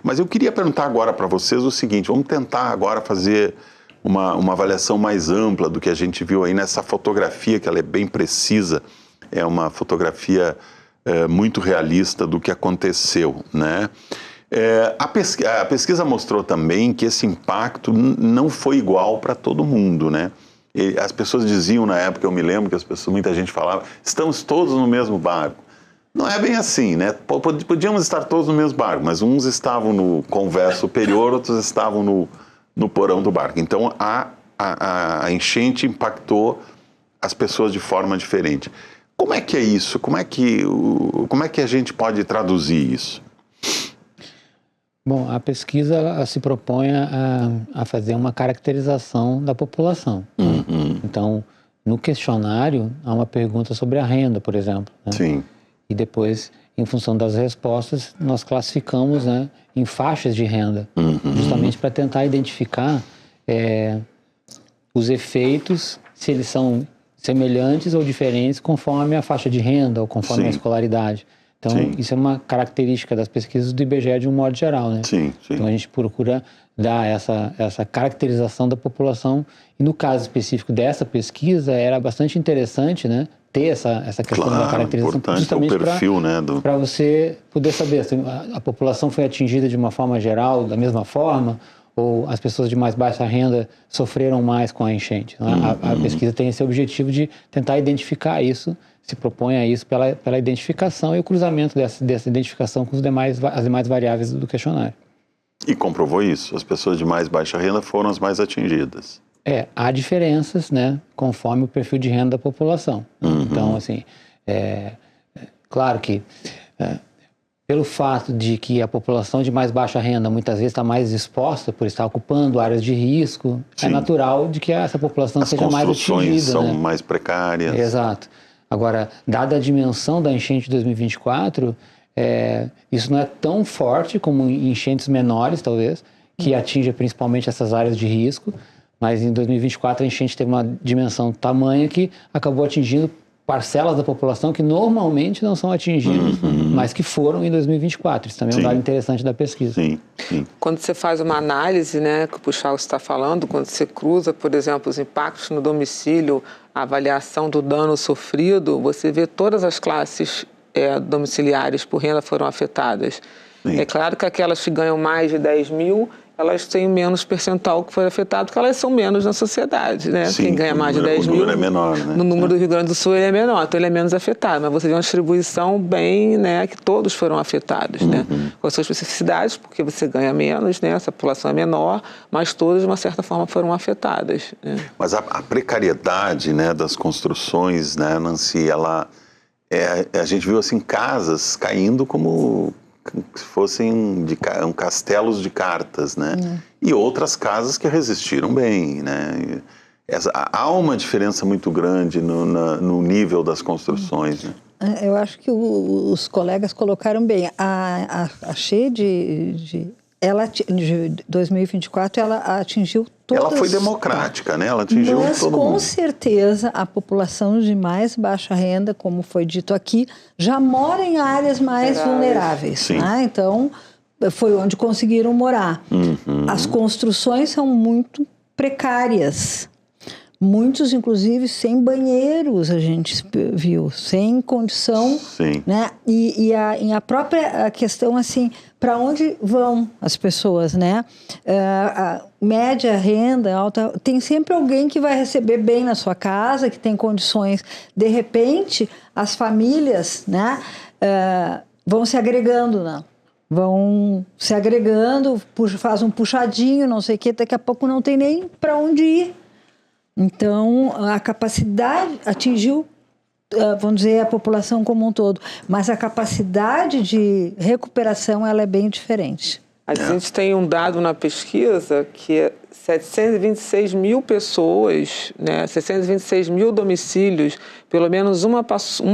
Mas eu queria perguntar agora para vocês o seguinte, vamos tentar agora fazer uma avaliação mais ampla do que a gente viu aí nessa fotografia, que ela é bem precisa, é uma fotografia muito realista do que aconteceu, né? A pesquisa mostrou também que esse impacto não foi igual para todo mundo, né? As pessoas diziam na época, eu me lembro que muita gente falava, estamos todos no mesmo barco. Não é bem assim, né? Podíamos estar todos no mesmo barco, mas uns estavam no convés superior, outros estavam no porão do barco. Então, a enchente impactou as pessoas de forma diferente. Como é que é isso? Como é que a gente pode traduzir isso? Bom, a pesquisa ela se propõe a fazer uma caracterização da população. Uhum. Então, no questionário, há uma pergunta sobre a renda, por exemplo. Né? Sim. E depois, em função das respostas, nós classificamos, né, em faixas de renda, justamente para tentar identificar os efeitos, se eles são semelhantes ou diferentes conforme a faixa de renda ou conforme a escolaridade. Então, isso é uma característica das pesquisas do IBGE de um modo geral, né? Sim. Então, a gente procura dar essa caracterização da população. E no caso específico dessa pesquisa, era bastante interessante, né? Ter essa questão da caracterização, justamente o perfil, né, para você poder saber se a população foi atingida de uma forma geral, da mesma forma, ou as pessoas de mais baixa renda sofreram mais com a enchente. A pesquisa tem esse objetivo de tentar identificar isso, se propõe a isso pela identificação e o cruzamento dessa identificação com as demais variáveis do questionário. E comprovou isso, as pessoas de mais baixa renda foram as mais atingidas. Há diferenças, né, conforme o perfil de renda da população. Então, assim, claro que pelo fato de que a população de mais baixa renda muitas vezes está mais exposta por estar ocupando áreas de risco, é natural de que essa população seja mais atingida. As construções são mais precárias. Exato. Agora, dada a dimensão da enchente de 2024, isso não é tão forte como em enchentes menores, talvez, que atinja principalmente essas áreas de risco. Mas em 2024 a enchente teve uma dimensão tamanha que acabou atingindo parcelas da população que normalmente não são atingidas, mas que foram em 2024. Isso também é um dado interessante da pesquisa. Sim. Quando você faz uma análise, né, que o Puchalski está falando, quando você cruza, por exemplo, os impactos no domicílio, a avaliação do dano sofrido, você vê todas as classes domiciliares por renda foram afetadas. Sim. É claro que aquelas que ganham mais de 10 mil, elas têm menos percentual que foi afetado, porque elas são menos na sociedade, né? Sim, quem ganha mais de 10 mil... O número é menor, né? No número do Rio Grande do Sul ele é menor, então ele é menos afetado. Mas você vê uma distribuição bem, né, que todos foram afetados, né? Com as suas especificidades, porque você ganha menos, né? Essa população é menor, mas todas, de uma certa forma, foram afetadas. Né? Mas a precariedade, né, das construções, né, Nancy, a gente viu, assim, casas caindo como... se fossem castelos de cartas, né? E outras casas que resistiram bem, né? Há uma diferença muito grande no nível das construções, né? Eu acho que os colegas colocaram bem. A cheia de 2024, ela atingiu todas... Ela foi democrática, né? Ela atingiu todo mundo. Mas, com certeza, a população de mais baixa renda, como foi dito aqui, já mora em áreas mais vulneráveis. Né? Então, foi onde conseguiram morar. As construções são muito precárias. Muitos, inclusive, sem banheiros, a gente viu, sem condição. Sim. Né? E a própria questão, assim, para onde vão as pessoas, né? A média renda, alta, tem sempre alguém que vai receber bem na sua casa, que tem condições. De repente, as famílias, né, vão se agregando, né? Vão se agregando, faz um puxadinho, não sei o quê, daqui a pouco não tem nem para onde ir. Então, a capacidade atingiu vamos dizer, a população como um todo, mas a capacidade de recuperação ela é bem diferente. A gente tem um dado na pesquisa que é 726 mil pessoas, né, 726 mil domicílios, pelo menos uma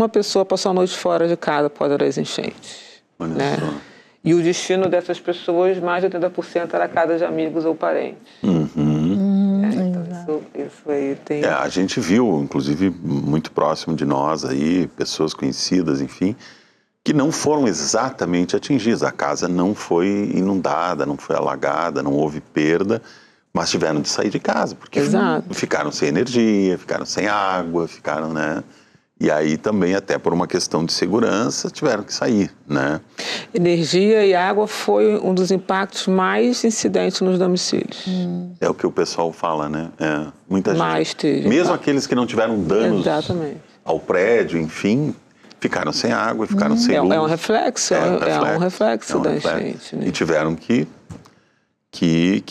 pessoa passou a noite fora de casa após as enchentes. Né? E o destino dessas pessoas, mais de 80% era a casa de amigos ou parentes. Então isso aí tem... A gente viu, inclusive, muito próximo de nós aí, pessoas conhecidas, enfim, que não foram exatamente atingidas. A casa não foi inundada, não foi alagada, não houve perda, mas tiveram de sair de casa, porque ficaram sem energia, ficaram sem água, ficaram, né? E aí também, até por uma questão de segurança, tiveram que sair, né? Energia e água foi um dos impactos mais incidentes nos domicílios. É o que o pessoal fala, né? Muita gente. Teve. Mesmo aqueles que não tiveram danos ao prédio, enfim, ficaram sem água, ficaram sem luz. É um reflexo, um reflexo da enchente. Né? E tiveram que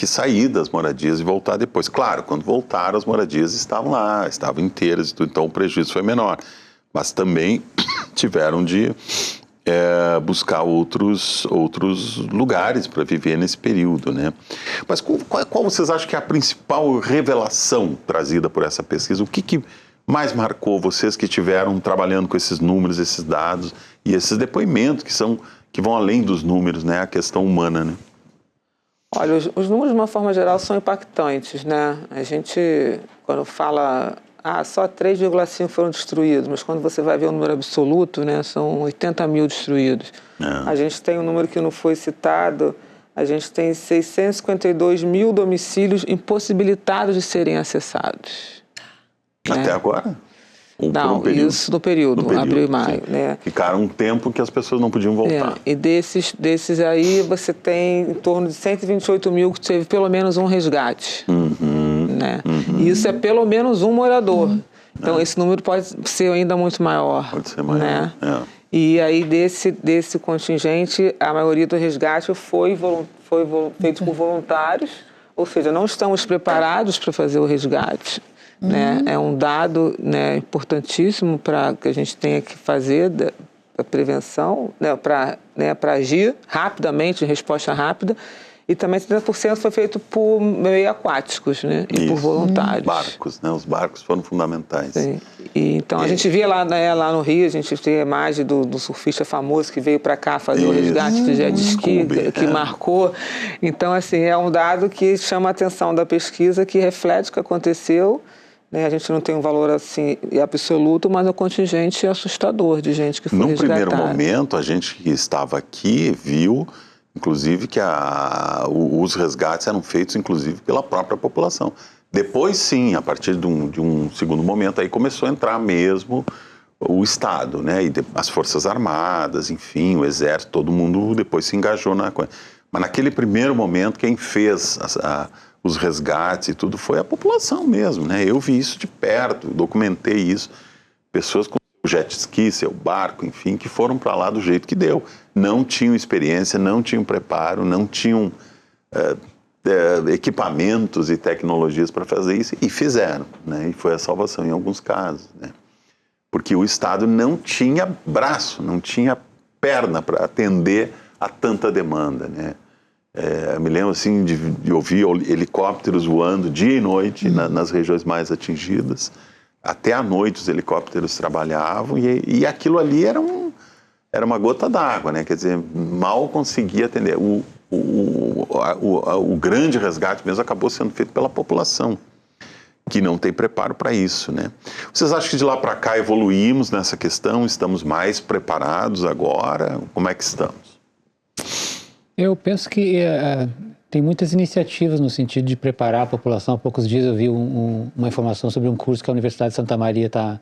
sair das moradias e voltar depois. Claro, quando voltaram, as moradias estavam lá, estavam inteiras, e tudo, então o prejuízo foi menor. Mas também tiveram de buscar outros lugares para viver nesse período, né? Mas qual vocês acham que é a principal revelação trazida por essa pesquisa? O que mais marcou vocês que estiveram trabalhando com esses números, esses dados e esses depoimentos que vão além dos números, né? A questão humana, né? Olha, os números, de uma forma geral, são impactantes, né? A gente, quando fala, só 3,5 foram destruídos, mas quando você vai ver o número absoluto, né, são 80 mil destruídos. A gente tem um número que não foi citado, a gente tem 652 mil domicílios impossibilitados de serem acessados. Até agora? Não, isso no período, abril e maio. Né? Ficaram um tempo que as pessoas não podiam voltar. E desses aí você tem em torno de 128 mil que teve pelo menos um resgate. Né? E isso é pelo menos um morador. Então esse número pode ser ainda muito maior. Pode ser maior. Né? E aí desse contingente, a maioria do resgate foi feito por voluntários, ou seja, não estamos preparados para fazer o resgate. Né? É um dado, né, importantíssimo para que a gente tenha que fazer da prevenção, né, para agir rapidamente, em resposta rápida. E também 70% foi feito por meio aquáticos, né, e por voluntários. Barcos, né? Os barcos foram fundamentais. Sim. E, então a gente via lá no Rio, a gente tem a imagem do surfista famoso que veio para cá fazer o resgate de jet ski, que marcou. Então, assim, é um dado que chama a atenção da pesquisa, que reflete o que aconteceu. Né? A gente não tem um valor assim absoluto, mas o contingente é assustador de gente que foi resgatada. No primeiro momento, a gente que estava aqui viu, inclusive, que os resgates eram feitos, inclusive, pela própria população. Depois, sim, a partir de um segundo momento, aí começou a entrar mesmo o Estado, né? E as Forças Armadas, enfim, o Exército, todo mundo depois se engajou na coisa. Mas naquele primeiro momento, quem fez os resgates e tudo foi a população mesmo, né? Eu vi isso de perto, documentei isso. Pessoas com jet ski, seu barco, enfim, que foram para lá do jeito que deu. Não tinham experiência, não tinham preparo, não tinham equipamentos e tecnologias para fazer isso, e fizeram, né? E foi a salvação em alguns casos, né? Porque o Estado não tinha braço, não tinha perna para atender a tanta demanda, né? Me lembro assim de ouvir helicópteros voando dia e noite nas regiões mais atingidas. Até à noite os helicópteros trabalhavam e aquilo ali era uma gota d'água, né? Quer dizer, mal conseguia atender. O grande resgate mesmo acabou sendo feito pela população, que não tem preparo para isso, né? Vocês acham que de lá para cá evoluímos nessa questão? Estamos mais preparados agora? Como é que estamos? Eu penso que tem muitas iniciativas no sentido de preparar a população. Há poucos dias eu vi uma informação sobre um curso que a Universidade de Santa Maria está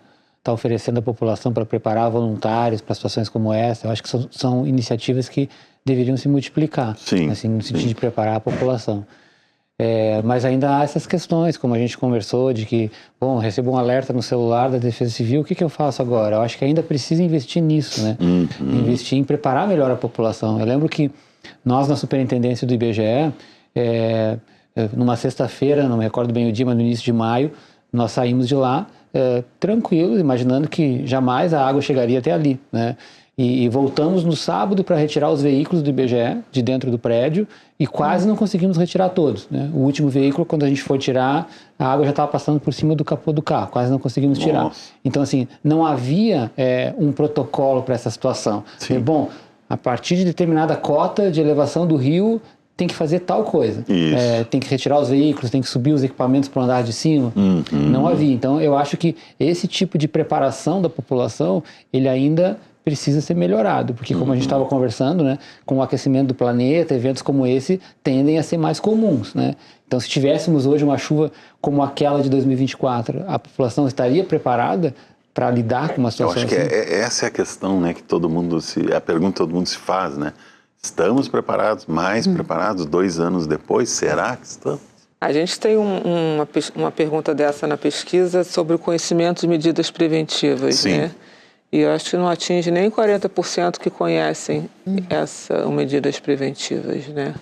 oferecendo à população para preparar voluntários para situações como essa. Eu acho que são iniciativas que deveriam se multiplicar, assim, no sentido de preparar a população. Mas ainda há essas questões, como a gente conversou, de que, bom, recebo um alerta no celular da Defesa Civil, o que eu faço agora? Eu acho que ainda precisa investir nisso, né? Investir em preparar melhor a população. Eu lembro que nós, na superintendência do IBGE, numa sexta-feira, não me recordo bem o dia, mas no início de maio, nós saímos de lá tranquilos, imaginando que jamais a água chegaria até ali, né? E voltamos no sábado para retirar os veículos do IBGE de dentro do prédio e quase não conseguimos retirar todos, né? O último veículo, quando a gente foi tirar, a água já estava passando por cima do capô do carro, quase não conseguimos tirar. Nossa. Então, assim, não havia um protocolo para essa situação. Bom, a partir de determinada cota de elevação do rio, tem que fazer tal coisa. Tem que retirar os veículos, tem que subir os equipamentos para o andar de cima. Não havia. Então, eu acho que esse tipo de preparação da população, ele ainda precisa ser melhorado, porque como a gente estava conversando, né, com o aquecimento do planeta, eventos como esse tendem a ser mais comuns, né? Então, se tivéssemos hoje uma chuva como aquela de 2024, a população estaria preparada para lidar com uma situação assim? Eu acho que essa é a questão, né, que a pergunta que todo mundo se faz, né? Estamos preparados, mais preparados 2 anos depois? Será que estamos? A gente tem uma pergunta dessa na pesquisa sobre o conhecimento de medidas preventivas, né? E eu acho que não atinge nem 40% que conhecem essas medidas preventivas, né?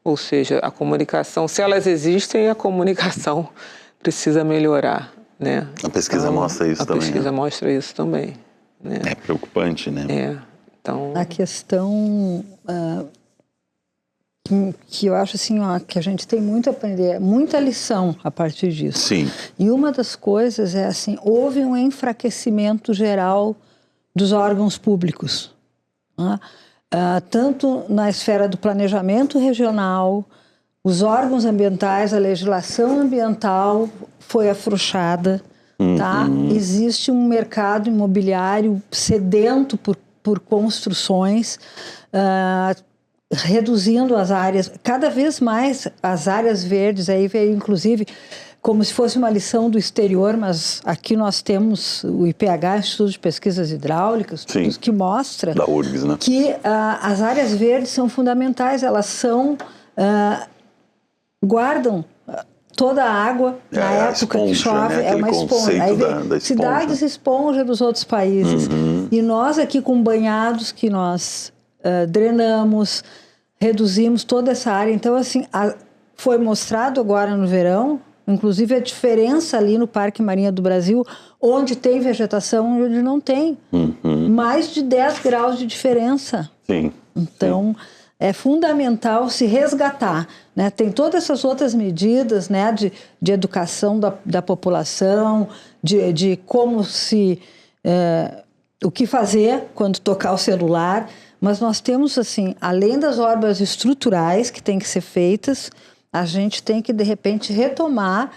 Ou seja, a comunicação, se elas existem, a comunicação precisa melhorar, né? A pesquisa mostra isso também. A pesquisa mostra isso também, né? É preocupante, né? Então... A questão que eu acho assim, que a gente tem muito a aprender, muita lição a partir disso. Sim. E uma das coisas é assim, houve um enfraquecimento geral dos órgãos públicos, né? Tanto na esfera do planejamento regional, os órgãos ambientais, a legislação ambiental foi afrouxada, tá? Existe um mercado imobiliário sedento por construções, reduzindo as áreas, cada vez mais as áreas verdes, aí veio inclusive como se fosse uma lição do exterior, mas aqui nós temos o IPH, Instituto de Pesquisas Hidráulicas, que mostra da URGS, né? Que as áreas verdes são fundamentais, elas guardam toda a água na época que chove, né? É uma esponja. Aí vem da cidades esponja dos outros países. E nós aqui com banhados que nós drenamos, reduzimos toda essa área. Então, assim, foi mostrado agora no verão, inclusive a diferença ali no Parque Marinha do Brasil, onde tem vegetação e onde não tem. Mais de 10 graus de diferença. Sim. Então, é fundamental se resgatar, né? Tem todas essas outras medidas, né, de educação da população, de como o que fazer quando tocar o celular, mas nós temos, assim, além das obras estruturais que têm que ser feitas, a gente tem que, de repente, retomar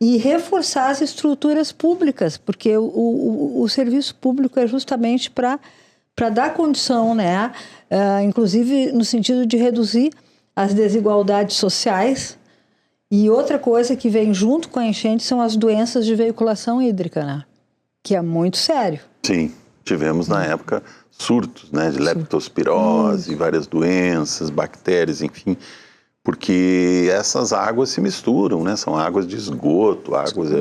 e reforçar as estruturas públicas, porque o serviço público é justamente para dar condição, né? Inclusive no sentido de reduzir as desigualdades sociais. E outra coisa que vem junto com a enchente são as doenças de veiculação hídrica, né? Que é muito sério. Sim, tivemos na época surtos, né? De leptospirose, várias doenças, bactérias, enfim... Porque essas águas se misturam, né? São águas de esgoto, águas...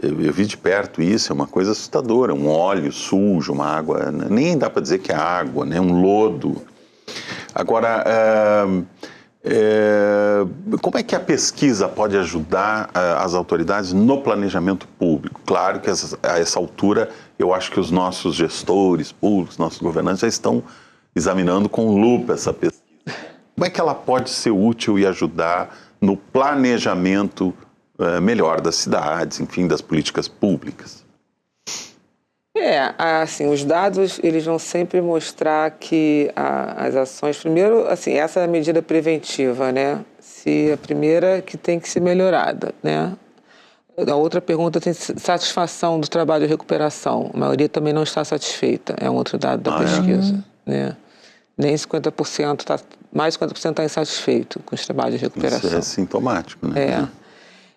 Eu vi de perto isso, é uma coisa assustadora. Um óleo sujo, uma água... Nem dá para dizer que é água, né? Um lodo. Agora, como é que a pesquisa pode ajudar as autoridades no planejamento público? Claro que a essa altura, eu acho que os nossos gestores públicos, nossos governantes já estão examinando com lupa essa pesquisa. Como é que ela pode ser útil e ajudar no planejamento melhor das cidades, enfim, das políticas públicas? Assim, os dados, eles vão sempre mostrar que as ações... Primeiro, assim, essa é a medida preventiva, né? Se a primeira que tem que ser melhorada, né? A outra pergunta tem satisfação do trabalho de recuperação. A maioria também não está satisfeita, é um outro dado da pesquisa, né? Nem 50%, mais de 50% está insatisfeito com os trabalhos de recuperação. Isso é sintomático, né?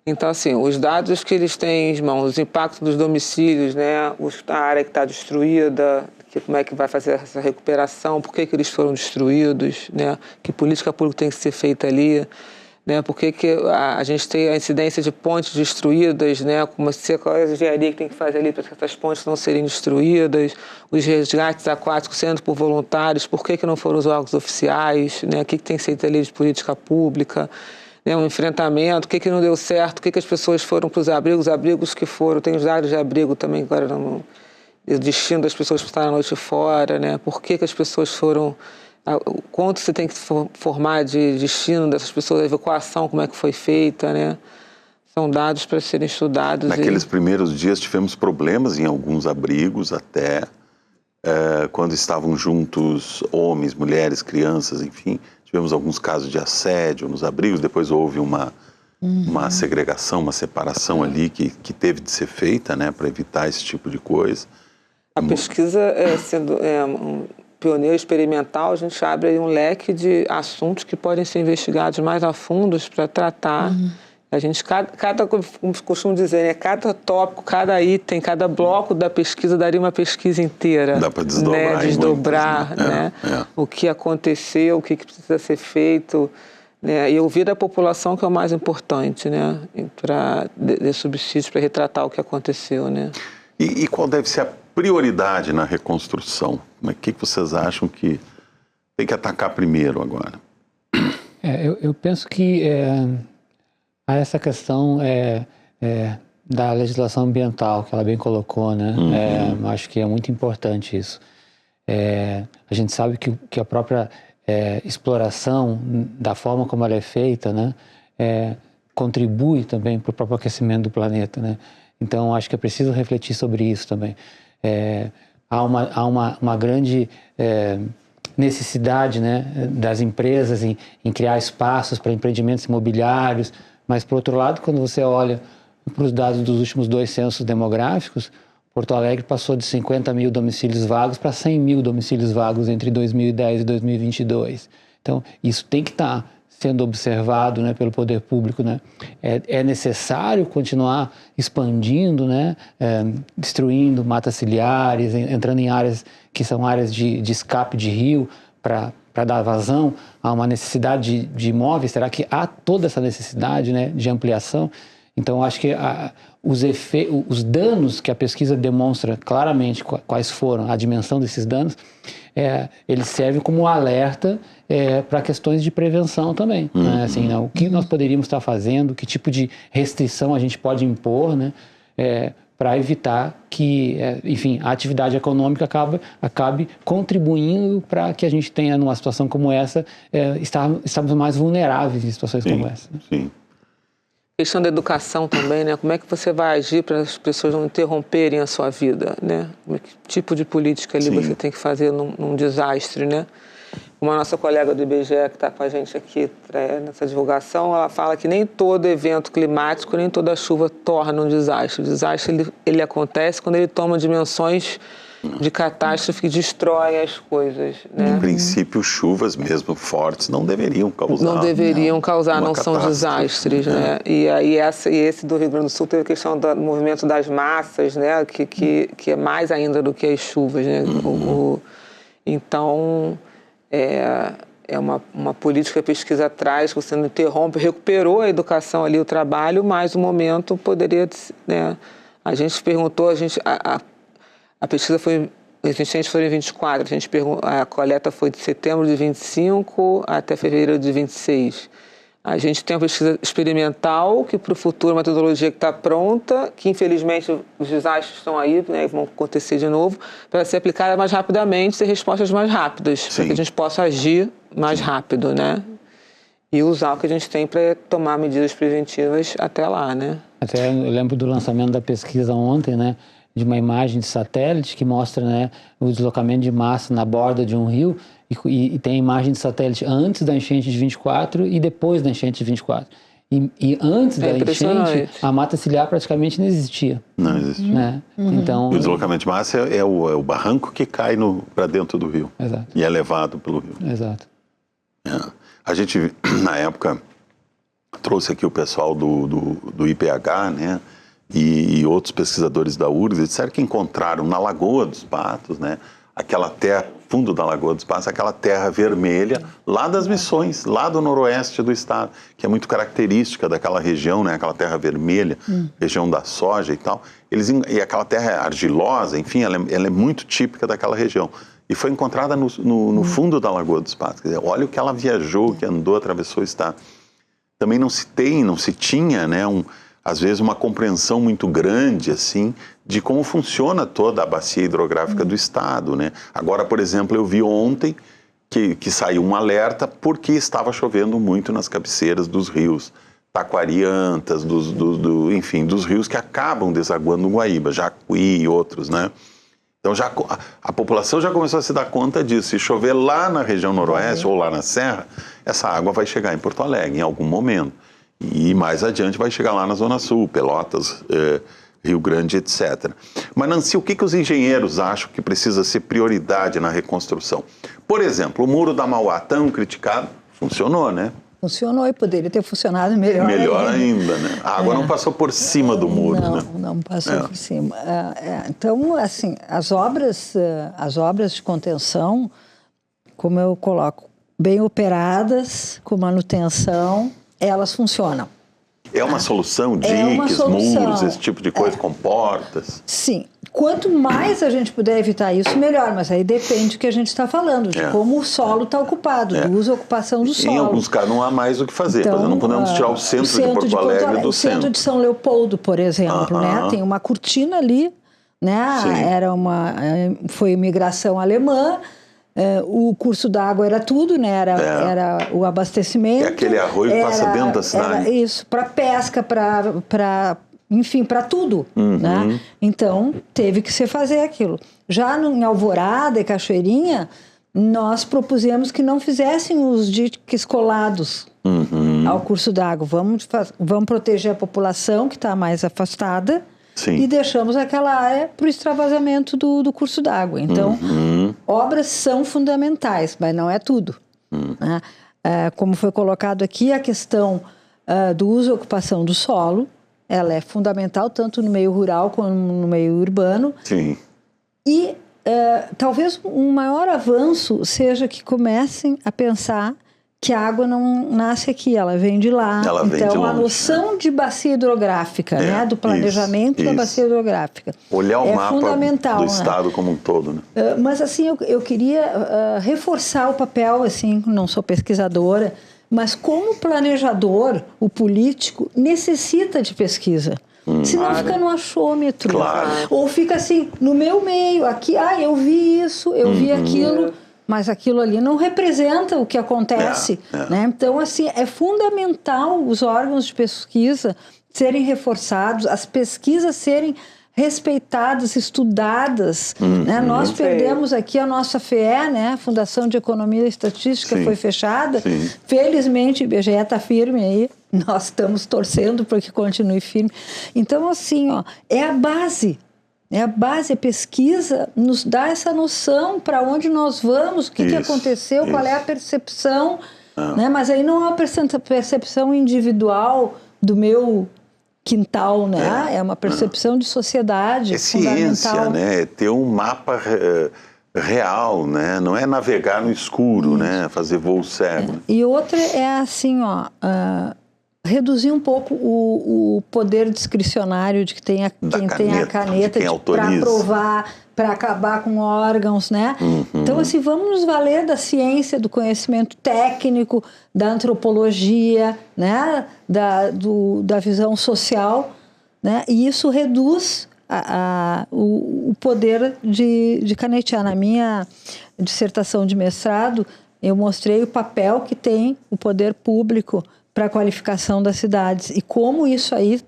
Então, assim, os dados que eles têm em mãos, os impactos dos domicílios, né? A área que está destruída, como é que vai fazer essa recuperação, por que eles foram destruídos, né? Que política pública tem que ser feita ali, né? Por que a gente tem a incidência de pontes destruídas, né? Qual é a engenharia que tem que fazer ali para que essas pontes não serem destruídas, os resgates aquáticos sendo por voluntários, por que não foram os órgãos oficiais, né? O que tem que ser feito ali de política pública, né, um enfrentamento, o que não deu certo, o que as pessoas foram para os abrigos que foram, tem os áreas de abrigo também agora, o destino das pessoas que estavam a noite fora, né, por que as pessoas foram, quanto você tem que formar de destino dessas pessoas, a evacuação, como é que foi feita, né, são dados para serem estudados. Naqueles primeiros dias tivemos problemas em alguns abrigos até, quando estavam juntos homens, mulheres, crianças, enfim, tivemos alguns casos de assédio nos abrigos, depois houve uma segregação, uma separação ali que teve de ser feita, né, para evitar esse tipo de coisa. A pesquisa, sendo um pioneiro experimental, a gente abre aí um leque de assuntos que podem ser investigados mais a fundo para tratar. A gente, como costumo dizer, né, cada tópico, cada item, cada bloco da pesquisa daria uma pesquisa inteira. Dá para desdobrar. Né, desdobrar, né? O que aconteceu, o que precisa ser feito, né, e ouvir a população, que é o mais importante, né, para de subsídios para retratar o que aconteceu, né? E qual deve ser a prioridade na reconstrução? O que vocês acham que tem que atacar primeiro agora? Eu penso que há essa questão da legislação ambiental, que ela bem colocou, né? Acho que é muito importante isso. A gente sabe que a própria exploração, da forma como ela é feita, né, contribui também para o próprio aquecimento do planeta, né? Então, acho que é preciso refletir sobre isso também. Há uma grande necessidade, né, das empresas em criar espaços para empreendimentos imobiliários, mas, por outro lado, quando você olha para os dados dos últimos 2 censos demográficos, Porto Alegre passou de 50 mil domicílios vagos para 100 mil domicílios vagos entre 2010 e 2022. Então, isso tem que estar sendo observado, né, pelo poder público, né? É necessário continuar expandindo, né, destruindo matas ciliares, entrando em áreas que são áreas de escape de rio para dar vazão a uma necessidade de imóveis. Será que há toda essa necessidade, né, de ampliação? Então, acho que os danos que a pesquisa demonstra claramente quais foram, a dimensão desses danos, eles servem como alerta para questões de prevenção também. Né? Assim, né? O que nós poderíamos estar fazendo, que tipo de restrição a gente pode impor, né? Para evitar que, enfim, a atividade econômica acabe contribuindo para que a gente tenha, numa situação como essa, estamos mais vulneráveis em situações como essa. Né? Sim. A questão da educação também, né? Como é que você vai agir para as pessoas não interromperem a sua vida, né? Que tipo de política ali você tem que fazer num desastre, né? Uma nossa colega do IBGE que está com a gente aqui nessa divulgação, ela fala que nem todo evento climático, nem toda chuva torna um desastre. O desastre ele acontece quando ele toma dimensões de catástrofe que destroem as coisas, né? Em princípio, chuvas mesmo fortes não deveriam causar. Não são desastres, né? E aí esse do Rio Grande do Sul teve a questão do movimento das massas, né? Que é mais ainda do que as chuvas, né? Então, é uma política que a pesquisa traz, você não interrompe, recuperou a educação ali, o trabalho, mas o momento poderia, né? A gente se perguntou, a pesquisa foi, os enchentes foram em 24, a coleta foi de setembro de 25 até fevereiro de 26. A gente tem uma pesquisa experimental, que para o futuro, uma metodologia que está pronta, que infelizmente os desastres estão aí, né, vão acontecer de novo, para ser aplicada mais rapidamente, ter respostas mais rápidas, para que a gente possa agir mais rápido, né? E usar o que a gente tem para tomar medidas preventivas até lá, né? Até eu lembro do lançamento da pesquisa ontem, né? De uma imagem de satélite que mostra, né, o deslocamento de massa na borda de um rio e tem a imagem de satélite antes da enchente de 24 e depois da enchente de 24. E antes da enchente, a mata ciliar praticamente não existia. Não existia. Né? Então, o deslocamento de massa é o barranco que cai para dentro do rio. Exato. E é levado pelo rio. Exato. A gente, na época, trouxe aqui o pessoal do IPH, né? E outros pesquisadores da URGS disseram que encontraram na Lagoa dos Patos, né, aquela terra, fundo da Lagoa dos Patos, aquela terra vermelha lá das Missões, lá do noroeste do estado, que é muito característica daquela região, né, aquela terra vermelha, região da soja e tal. E aquela terra é argilosa, enfim, ela é muito típica daquela região. E foi encontrada no fundo da Lagoa dos Patos. Quer dizer, olha o que ela viajou, que andou, atravessou o estado. também não se tinha, né, às vezes uma compreensão muito grande, assim, de como funciona toda a bacia hidrográfica do estado, né? Agora, por exemplo, eu vi ontem que saiu um alerta porque estava chovendo muito nas cabeceiras dos rios Taquariantas, enfim, dos rios que acabam desaguando no Guaíba, Jacuí e outros, né? Então a população já começou a se dar conta disso. Se chover lá na região noroeste ou lá na serra, essa água vai chegar em Porto Alegre em algum momento. E mais adiante vai chegar lá na Zona Sul, Pelotas, Rio Grande, etc. Mas, Nancy, o que os engenheiros acham que precisa ser prioridade na reconstrução? Por exemplo, o Muro da Mauá, tão criticado, funcionou, né? Funcionou e poderia ter funcionado melhor. Melhor ainda, né? A água não passou por cima do muro, né? Não passou por cima. Então, assim, as obras de contenção, como eu coloco, bem operadas, com manutenção, elas funcionam. É uma solução, diques, muros, esse tipo de coisa, com portas? Sim. Quanto mais a gente puder evitar isso, melhor. Mas aí depende do que a gente está falando, de como o solo está ocupado, do uso e ocupação do solo. Em alguns casos não há mais o que fazer. Então, não podemos tirar o centro de Porto Alegre do centro. O centro de São Leopoldo, por exemplo, né? Tem uma cortina ali, né? Foi imigração alemã. O curso d'água era tudo, né? Era o abastecimento. E aquele arroio passa dentro da cidade. Era isso, para pesca, enfim, para tudo, né? Então, teve que se fazer aquilo. Já em Alvorada e Cachoeirinha, nós propusemos que não fizessem os diques colados ao curso d'água. Vamos proteger a população que está mais afastada. Sim. E deixamos aquela área para o extravasamento do curso d'água. Então, obras são fundamentais, mas não é tudo. Né? Como foi colocado aqui, a questão do uso e ocupação do solo, ela é fundamental tanto no meio rural como no meio urbano. Sim. E talvez um maior avanço seja que comecem a pensar que a água não nasce aqui, ela vem de lá. Então, a noção de bacia hidrográfica, né, do planejamento da bacia hidrográfica, olhar o mapa fundamental, do estado como um todo, né? Mas, assim, eu queria reforçar o papel, assim, não sou pesquisadora, mas como planejador, o político necessita de pesquisa. Senão fica no achômetro. Claro. Ou fica assim, no meu meio, aqui, eu vi isso, eu vi aquilo... Mas aquilo ali não representa o que acontece. Né? Então, assim, é fundamental os órgãos de pesquisa serem reforçados, as pesquisas serem respeitadas, estudadas. Né? Nós perdemos aqui a nossa FEE, né? Fundação de Economia e Estatística, foi fechada. Felizmente, o IBGE está firme aí. Nós estamos torcendo para que continue firme. Então, assim, é a base. A pesquisa nos dá essa noção para onde nós vamos, o que aconteceu, qual é a percepção, né? Mas aí não é uma percepção individual do meu quintal, né? É uma percepção de sociedade fundamental. Ciência, né? É ter um mapa real, né? Não é navegar no escuro, né? Fazer voo cego. E outra é assim, reduzir um pouco o poder discricionário de que tem quem tem a caneta para aprovar, para acabar com órgãos, né? Então, assim, vamos nos valer da ciência, do conhecimento técnico, da antropologia, né? Da visão social, né? E isso reduz o poder de canetear. Na minha dissertação de mestrado, eu mostrei o papel que tem o poder público para a qualificação das cidades e como isso aí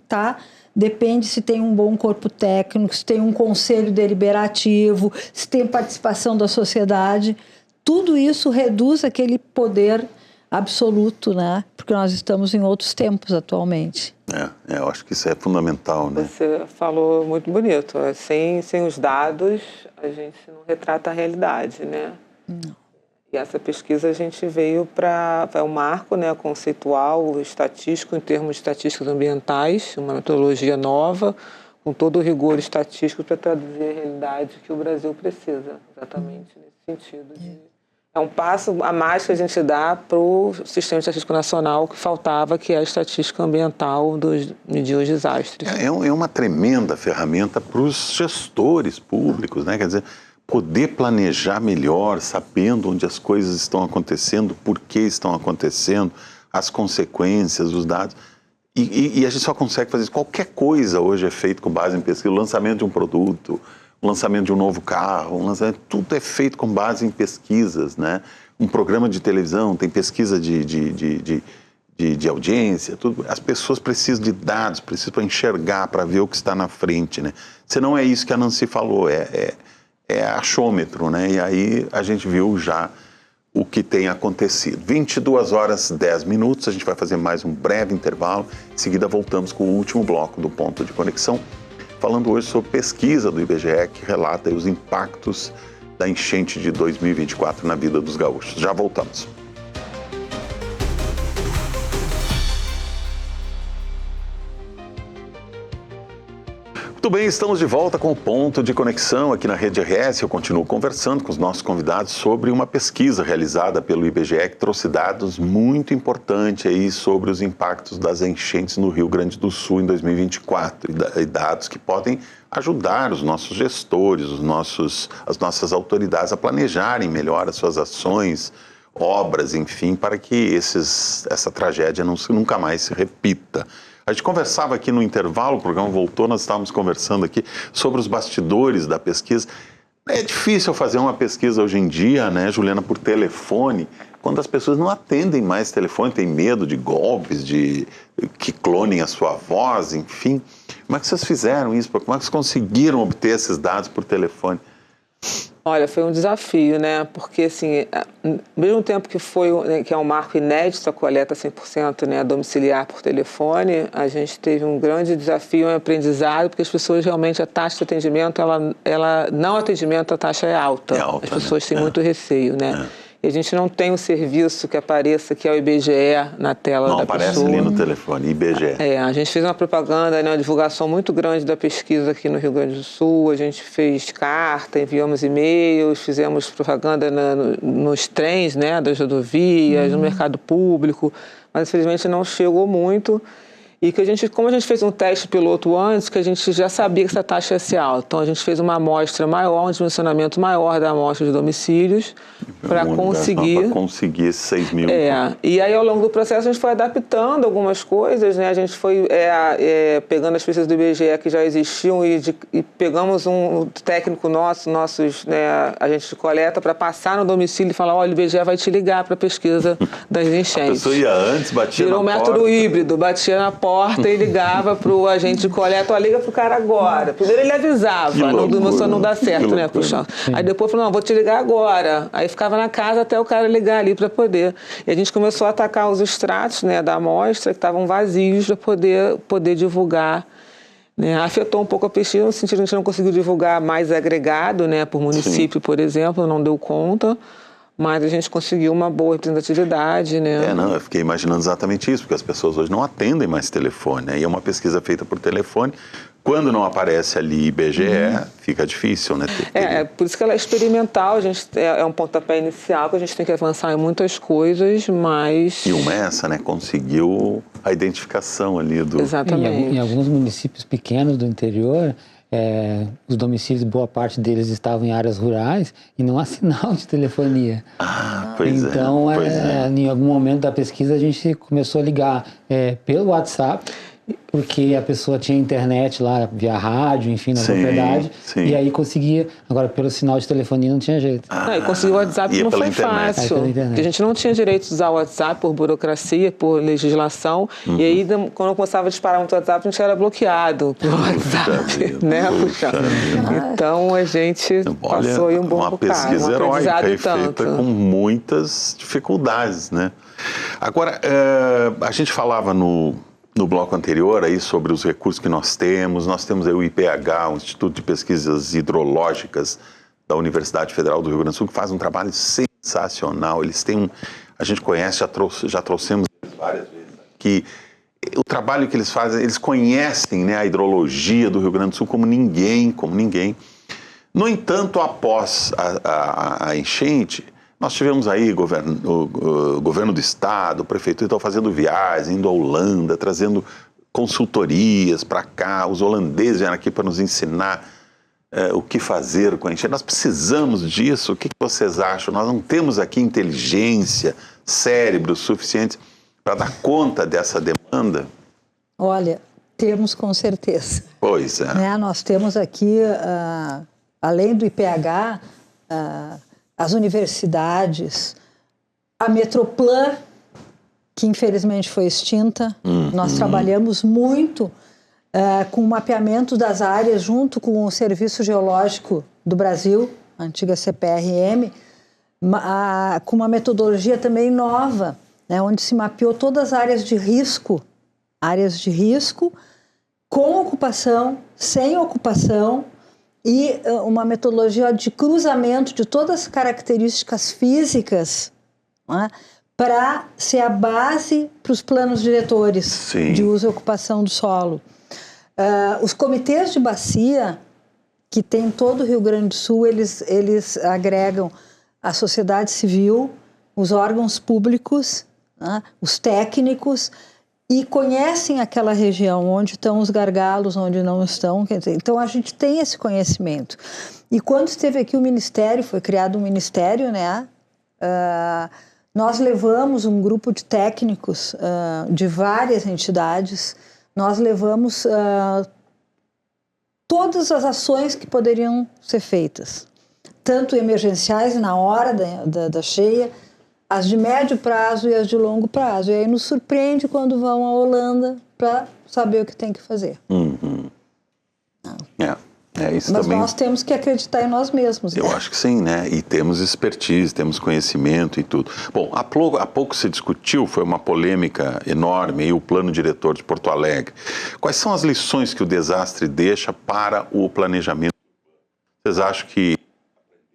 depende se tem um bom corpo técnico, se tem um conselho deliberativo, se tem participação da sociedade. Tudo isso reduz aquele poder absoluto, né? Porque nós estamos em outros tempos atualmente. Eu acho que isso é fundamental, né? Você falou muito bonito. Sem os dados, a gente não retrata a realidade, né? Não. E essa pesquisa a gente veio para um marco, né, conceitual, estatístico, em termos de estatísticas ambientais, uma metodologia nova, com todo o rigor estatístico para traduzir a realidade que o Brasil precisa, exatamente nesse sentido. É um passo a mais que a gente dá para o Sistema Estatístico Nacional que faltava, que é a estatística ambiental de medir os desastres. É uma tremenda ferramenta para os gestores públicos, né? Quer dizer, poder planejar melhor, sabendo onde as coisas estão acontecendo, por que estão acontecendo, as consequências, os dados. E a gente só consegue fazer isso. Qualquer coisa hoje é feito com base em pesquisa. O lançamento de um produto, o lançamento de um novo carro, tudo é feito com base em pesquisas, né? Um programa de televisão tem pesquisa de audiência, tudo. As pessoas precisam de dados, precisam para enxergar, para ver o que está na frente, né? Senão é isso que a Nancy falou, é achômetro, né? E aí a gente viu já o que tem acontecido. 22h10, a gente vai fazer mais um breve intervalo, em seguida voltamos com o último bloco do Ponto de Conexão, falando hoje sobre pesquisa do IBGE que relata os impactos da enchente de 2024 na vida dos gaúchos. Já voltamos. Muito bem, estamos de volta com o Ponto de Conexão aqui na Rede RS. Eu continuo conversando com os nossos convidados sobre uma pesquisa realizada pelo IBGE que trouxe dados muito importantes aí sobre os impactos das enchentes no Rio Grande do Sul em 2024 e dados que podem ajudar os nossos gestores, as nossas autoridades a planejarem melhor as suas ações, obras, enfim, para que essa tragédia nunca mais se repita. A gente conversava aqui no intervalo, o programa voltou, nós estávamos conversando aqui sobre os bastidores da pesquisa. É difícil fazer uma pesquisa hoje em dia, né, Juliana, por telefone, quando as pessoas não atendem mais telefone, têm medo de golpes, de que clonem a sua voz, enfim. Como é que vocês fizeram isso? Como é que vocês conseguiram obter esses dados por telefone? Olha, foi um desafio, né? Porque, assim, ao mesmo tempo que é um marco inédito a coleta 100%, né, domiciliar por telefone, a gente teve um grande desafio, um aprendizado, porque as pessoas realmente, a taxa de atendimento, não atendimento, a taxa é alta. As pessoas têm muito receio, né? E a gente não tem um serviço que apareça, que é o IBGE, na tela da pessoa. Não aparece ali no telefone, IBGE. A gente fez uma propaganda, né, uma divulgação muito grande da pesquisa aqui no Rio Grande do Sul. A gente fez carta, enviamos e-mails, fizemos propaganda nos trens, né, das rodovias, no mercado público, mas infelizmente não chegou muito. E que como a gente fez um teste piloto antes, que a gente já sabia que essa taxa ia ser alta. Então, a gente fez uma amostra maior, um dimensionamento maior da amostra de domicílios para conseguir esses 6 mil. E aí, ao longo do processo, a gente foi adaptando algumas coisas, né? A gente foi pegando as pesquisas do IBGE que já existiam e pegamos um técnico nossos, né, agentes de coleta, para passar no domicílio e falar, olha, o IBGE vai te ligar para a pesquisa das enchentes. A pessoa ia antes, batia Virou na porta. Virou um método híbrido, batia na porta e ligava para o agente de coleta, liga para o cara agora. Primeiro ele avisava, não dá certo, né, puxando. Aí depois falou, não, vou te ligar agora. Aí ficava na casa até o cara ligar ali para poder. E a gente começou a atacar os extratos, né, da amostra que estavam vazios para poder divulgar. Né? Afetou um pouco a pesquisa, no sentido que a gente não conseguiu divulgar mais agregado, né, por município, por exemplo, não deu conta. Mas a gente conseguiu uma boa representatividade, né? Eu fiquei imaginando exatamente isso, porque as pessoas hoje não atendem mais telefone, né? E é uma pesquisa feita por telefone. Quando não aparece ali IBGE, fica difícil, né? Por isso que ela é experimental, é um pontapé inicial, que a gente tem que avançar em muitas coisas, mas... E uma é essa, né? Conseguiu a identificação ali do... Exatamente. Em alguns municípios pequenos do interior... os domicílios, boa parte deles estavam em áreas rurais e não há sinal de telefonia. Então, em algum momento da pesquisa, a gente começou a ligar pelo WhatsApp, porque a pessoa tinha internet lá via rádio, enfim, na propriedade, e aí conseguia. Agora, pelo sinal de telefonia não tinha jeito. E conseguir o WhatsApp não foi fácil. Porque a gente não tinha direito de usar o WhatsApp por burocracia, por legislação, e aí, quando começava a disparar muito o WhatsApp, a gente era bloqueado pelo WhatsApp, né? Então, a gente passou aí um bom bocado. Uma pesquisa heróica e feita com muitas dificuldades, né? Agora, a gente falava no bloco anterior aí sobre os recursos que nós temos aí o IPH, o Instituto de Pesquisas Hidrológicas da Universidade Federal do Rio Grande do Sul, que faz um trabalho sensacional. Eles têm a gente conhece, já trouxemos várias vezes, que o trabalho que eles fazem, eles conhecem, né, a hidrologia do Rio Grande do Sul como ninguém. No entanto, após a enchente, nós tivemos aí o governo do estado, o prefeitura estão fazendo viagens, indo à Holanda, trazendo consultorias para cá, os holandeses vieram aqui para nos ensinar o que fazer com a enchente. Nós precisamos disso, o que vocês acham? Nós não temos aqui inteligência, cérebros suficientes para dar conta dessa demanda? Olha, temos com certeza. Pois é. Né? Nós temos aqui, além do IPH, as universidades, a Metroplan, que infelizmente foi extinta. Nós trabalhamos muito com o mapeamento das áreas junto com o Serviço Geológico do Brasil, a antiga CPRM, com uma metodologia também nova, né, onde se mapeou todas as áreas de risco, com ocupação, sem ocupação, e uma metodologia de cruzamento de todas as características físicas, né, para ser a base para os planos diretores Sim. de uso e ocupação do solo. Os comitês de bacia, que tem em todo o Rio Grande do Sul, eles agregam a sociedade civil, os órgãos públicos, né, os técnicos, e conhecem aquela região, onde estão os gargalos, onde não estão. Quer dizer, então, a gente tem esse conhecimento. E quando esteve aqui o Ministério, foi criado um Ministério, né? Nós levamos um grupo de técnicos de várias entidades, nós levamos todas as ações que poderiam ser feitas, tanto emergenciais na hora da cheia, as de médio prazo e as de longo prazo. E aí nos surpreende quando vão à Holanda para saber o que tem que fazer. Isso Mas também... nós temos que acreditar em nós mesmos. Eu acho que sim, né? E temos expertise, temos conhecimento e tudo. Bom, há pouco se discutiu, foi uma polêmica enorme, o plano diretor de Porto Alegre. Quais são as lições que o desastre deixa para o planejamento? Vocês acham que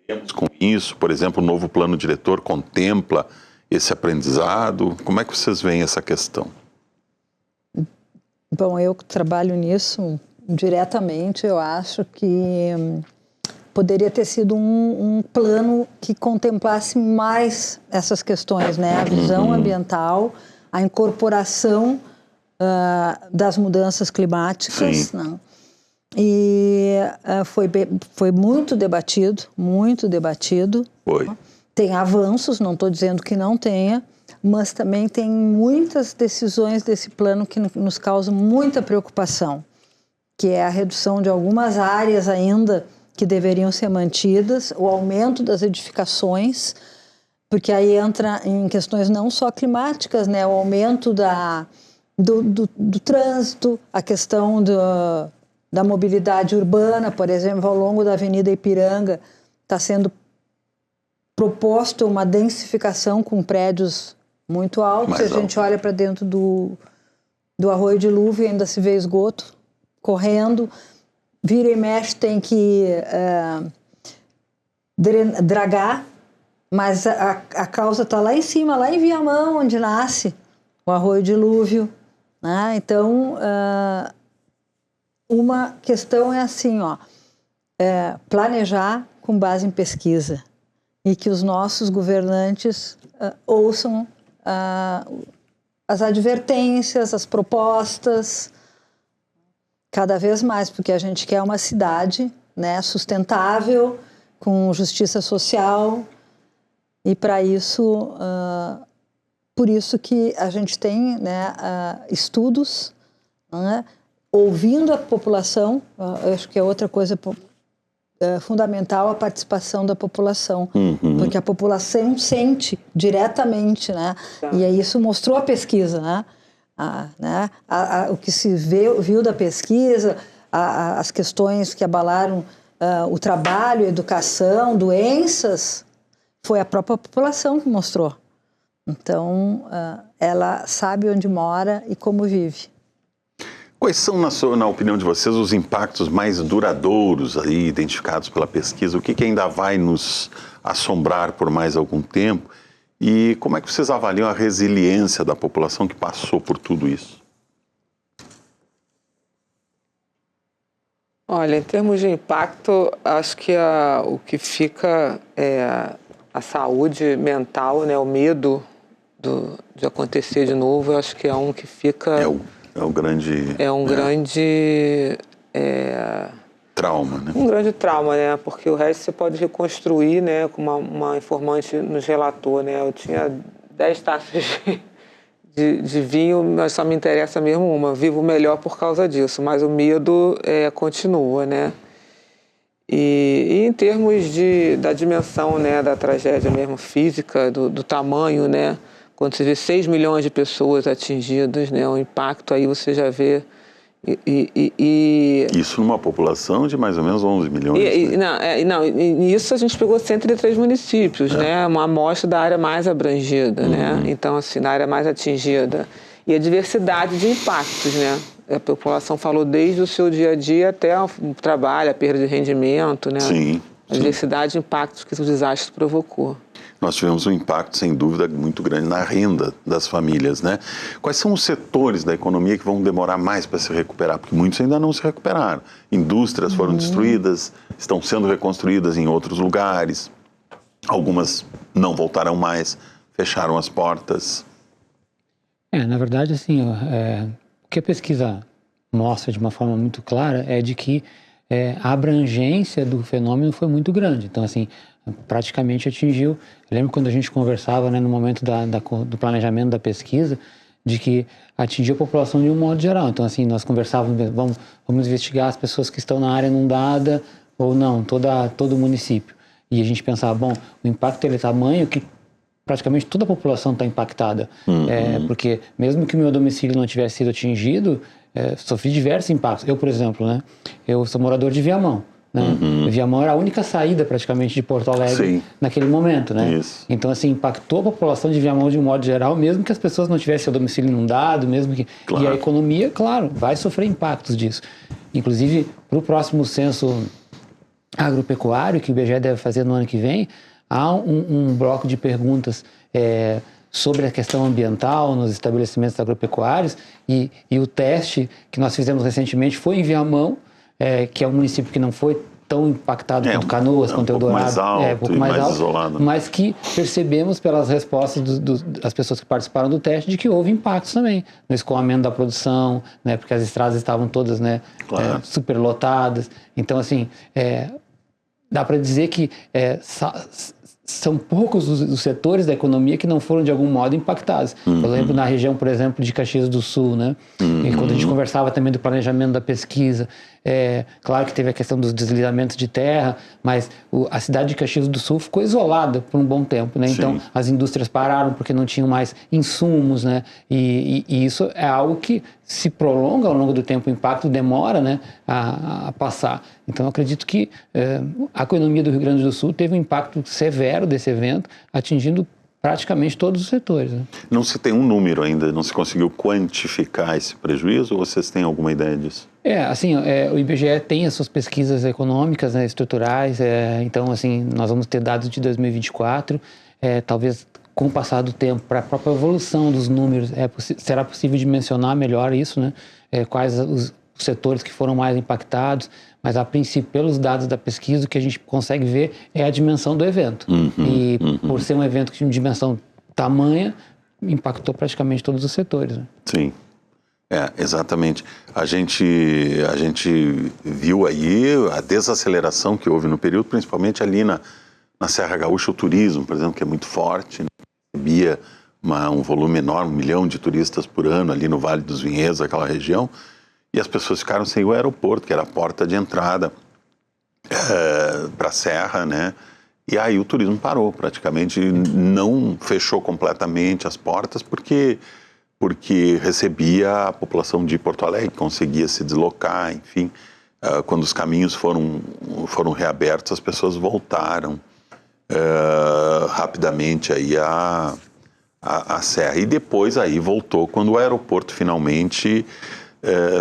aprendemos com isso? Por exemplo, o novo plano diretor contempla esse aprendizado? Como é que vocês veem essa questão? Bom, eu que trabalho nisso diretamente, eu acho que poderia ter sido um plano que contemplasse mais essas questões, né? A visão ambiental, a incorporação das mudanças climáticas, né? E foi muito debatido, muito debatido. Foi. Tem avanços, não estou dizendo que não tenha, mas também tem muitas decisões desse plano que nos causam muita preocupação, que é a redução de algumas áreas ainda que deveriam ser mantidas, o aumento das edificações, porque aí entra em questões não só climáticas, né? O aumento do trânsito, a questão da mobilidade urbana, por exemplo, ao longo da Avenida Ipiranga, está sendo proposto uma densificação com prédios muito altos. Se a gente olha para dentro do Arroio de Luve, ainda se vê esgoto correndo, vira e mexe, tem que dragar, mas a causa está lá em cima, lá em Viamão, onde nasce o Arroio Dilúvio, né? Então, uma questão é assim, planejar com base em pesquisa e que os nossos governantes ouçam as advertências, as propostas, cada vez mais, porque a gente quer uma cidade, né, sustentável, com justiça social, e para isso, por isso que a gente tem, né, estudos, né, ouvindo a população. Eu acho que é outra coisa fundamental, a participação da população, porque a população sente diretamente, né, e aí isso mostrou a pesquisa, né, o que se viu da pesquisa, as questões que abalaram o trabalho, a educação, doenças, foi a própria população que mostrou. Então, ela sabe onde mora e como vive. Quais são, na opinião de vocês, os impactos mais duradouros aí, identificados pela pesquisa? O que ainda vai nos assombrar por mais algum tempo? E como é que vocês avaliam a resiliência da população que passou por tudo isso? Olha, em termos de impacto, acho que o que fica é a saúde mental, né? O medo de acontecer de novo. Eu acho que é um que fica... É um grande... grande... trauma, né? Um grande trauma, né? Porque o resto você pode reconstruir, né? Como uma informante nos relatou, né? Eu tinha 10 taxas de vinho, mas só me interessa mesmo uma. Vivo melhor por causa disso, mas o medo continua, né? E em termos da dimensão, né, da tragédia mesmo física, do tamanho, né? Quando você vê 6 milhões de pessoas atingidas, né? O impacto aí você já vê... Isso numa população de mais ou menos 11 milhões. Isso a gente pegou 103 municípios, né? Uma amostra da área mais abrangida, né? Então, assim, na área mais atingida. E a diversidade de impactos, né? A população falou desde o seu dia a dia até o trabalho, a perda de rendimento, né? Sim. A diversidade de impactos que o desastre provocou. Nós tivemos um impacto, sem dúvida, muito grande na renda das famílias, né? Quais são os setores da economia que vão demorar mais para se recuperar? Porque muitos ainda não se recuperaram. Indústrias foram destruídas, estão sendo reconstruídas em outros lugares. Algumas não voltarão mais, fecharam as portas. Na verdade, assim, o que a pesquisa mostra de uma forma muito clara é de que a abrangência do fenômeno foi muito grande. Então, assim, praticamente atingiu... Eu lembro quando a gente conversava, né, no momento do planejamento da pesquisa, de que atingiu a população de um modo geral. Então, assim, nós conversávamos, vamos investigar as pessoas que estão na área inundada ou não, todo o município. E a gente pensava, bom, o impacto é tamanho que praticamente toda a população está impactada. Porque mesmo que o meu domicílio não tivesse sido atingido, sofri diversos impactos. Eu, por exemplo, né, eu sou morador de Viamão. Né? Viamão era a única saída praticamente de Porto Alegre naquele momento, né? Isso. Então, assim, impactou a população de Viamão de um modo geral, mesmo que as pessoas não tivessem seu domicílio inundado, mesmo que... Claro. E a economia, claro, vai sofrer impactos disso. Inclusive, para o próximo censo agropecuário, que o IBGE deve fazer no ano que vem, há um bloco de perguntas sobre a questão ambiental nos estabelecimentos agropecuários e o teste que nós fizemos recentemente foi em Viamão, que é um município que não foi tão impactado quanto Canoas, quanto Eldorado, um pouco mais alto, isolado. Mas que percebemos pelas respostas das pessoas que participaram do teste de que houve impactos também no escoamento da produção, né, porque as estradas estavam todas, né, claro, superlotadas. Então, assim, dá para dizer que são poucos os setores da economia que não foram de algum modo impactados. Eu lembro na região, por exemplo, de Caxias do Sul, né? E quando a gente conversava também do planejamento da pesquisa, claro que teve a questão dos deslizamentos de terra, mas a cidade de Caxias do Sul ficou isolada por um bom tempo, né? Então, as indústrias pararam porque não tinham mais insumos, né? E isso é algo que se prolonga ao longo do tempo, o impacto demora, né, a passar. Então, eu acredito que a economia do Rio Grande do Sul teve um impacto severo desse evento, atingindo praticamente todos os setores. Né? Não se tem um número ainda, não se conseguiu quantificar esse prejuízo, ou vocês têm alguma ideia disso? Assim, o IBGE tem as suas pesquisas econômicas, né, estruturais, então, assim, nós vamos ter dados de 2024, talvez com o passar do tempo, para a própria evolução dos números, será possível dimensionar melhor isso, né? Quais os setores que foram mais impactados, mas a princípio, pelos dados da pesquisa, o que a gente consegue ver é a dimensão do evento. Por ser um evento de dimensão tamanha, impactou praticamente todos os setores. Né? Sim, exatamente. A gente viu aí a desaceleração que houve no período, principalmente ali na Serra Gaúcha, o turismo, por exemplo, que é muito forte, né? Recebia um volume enorme, 1 milhão de turistas por ano ali no Vale dos Vinhedos, aquela região, e as pessoas ficaram sem o aeroporto, que era a porta de entrada para a Serra, né? E aí o turismo parou, praticamente não fechou completamente as portas, porque recebia a população de Porto Alegre, conseguia se deslocar, enfim. Quando os caminhos foram reabertos, as pessoas voltaram rapidamente aí a Serra. E depois aí voltou, quando o aeroporto finalmente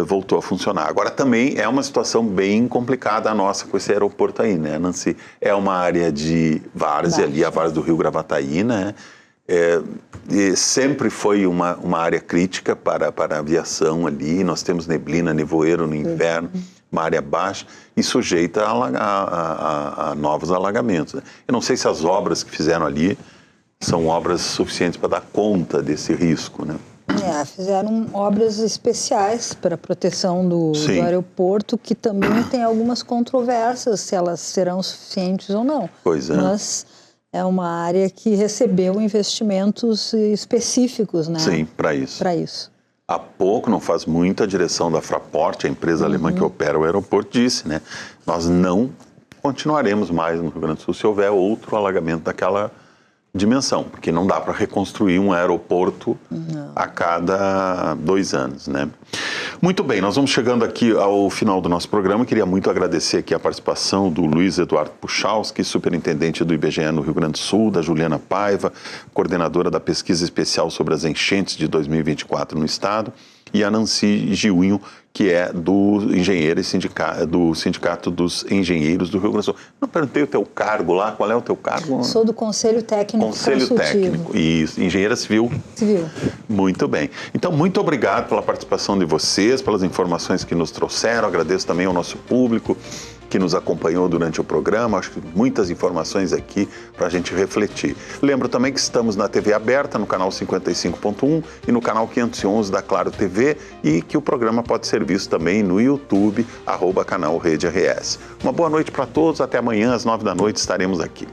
voltou a funcionar. Agora também é uma situação bem complicada a nossa com esse aeroporto aí, né, Nancy? É uma área de várzea ali, a várzea do Rio Gravataí, né? E sempre foi uma área crítica para a aviação ali. Nós temos neblina, nevoeiro no inverno, uma área baixa e sujeita a novos alagamentos. Né? Eu não sei se as obras que fizeram ali são obras suficientes para dar conta desse risco, né? Fizeram obras especiais para a proteção do aeroporto, que também tem algumas controvérsias se elas serão suficientes ou não. Pois é. Mas é uma área que recebeu investimentos específicos, né? Sim, para isso. Para isso. Há pouco, não faz muito, a direção da Fraport, a empresa alemã que opera o aeroporto, disse, né? Nós não continuaremos mais no Rio Grande do Sul se houver outro alagamento daquela dimensão, porque não dá para reconstruir um aeroporto a cada 2 anos, né? Muito bem, nós vamos chegando aqui ao final do nosso programa. Queria muito agradecer aqui a participação do Luiz Eduardo Puchalski, superintendente do IBGE no Rio Grande do Sul, da Juliana Paiva, coordenadora da pesquisa especial sobre as enchentes de 2024 no estado, e a Nancy Giuinho, que é do engenheiro e do Sindicato dos Engenheiros do Rio Grande do Sul. Não perguntei o teu cargo lá, qual é o teu cargo? Sou do Conselho Técnico Conselho Técnico, isso, engenheira civil. Civil. Muito bem. Então, muito obrigado pela participação de vocês, pelas informações que nos trouxeram. Agradeço também ao nosso público que nos acompanhou durante o programa. Acho que muitas informações aqui para a gente refletir. Lembro também que estamos na TV aberta, no canal 55.1 e no canal 511 da Claro TV, e que o programa pode ser visto também no YouTube, @canal Rede RS. Uma boa noite para todos, até amanhã às 9 da noite estaremos aqui.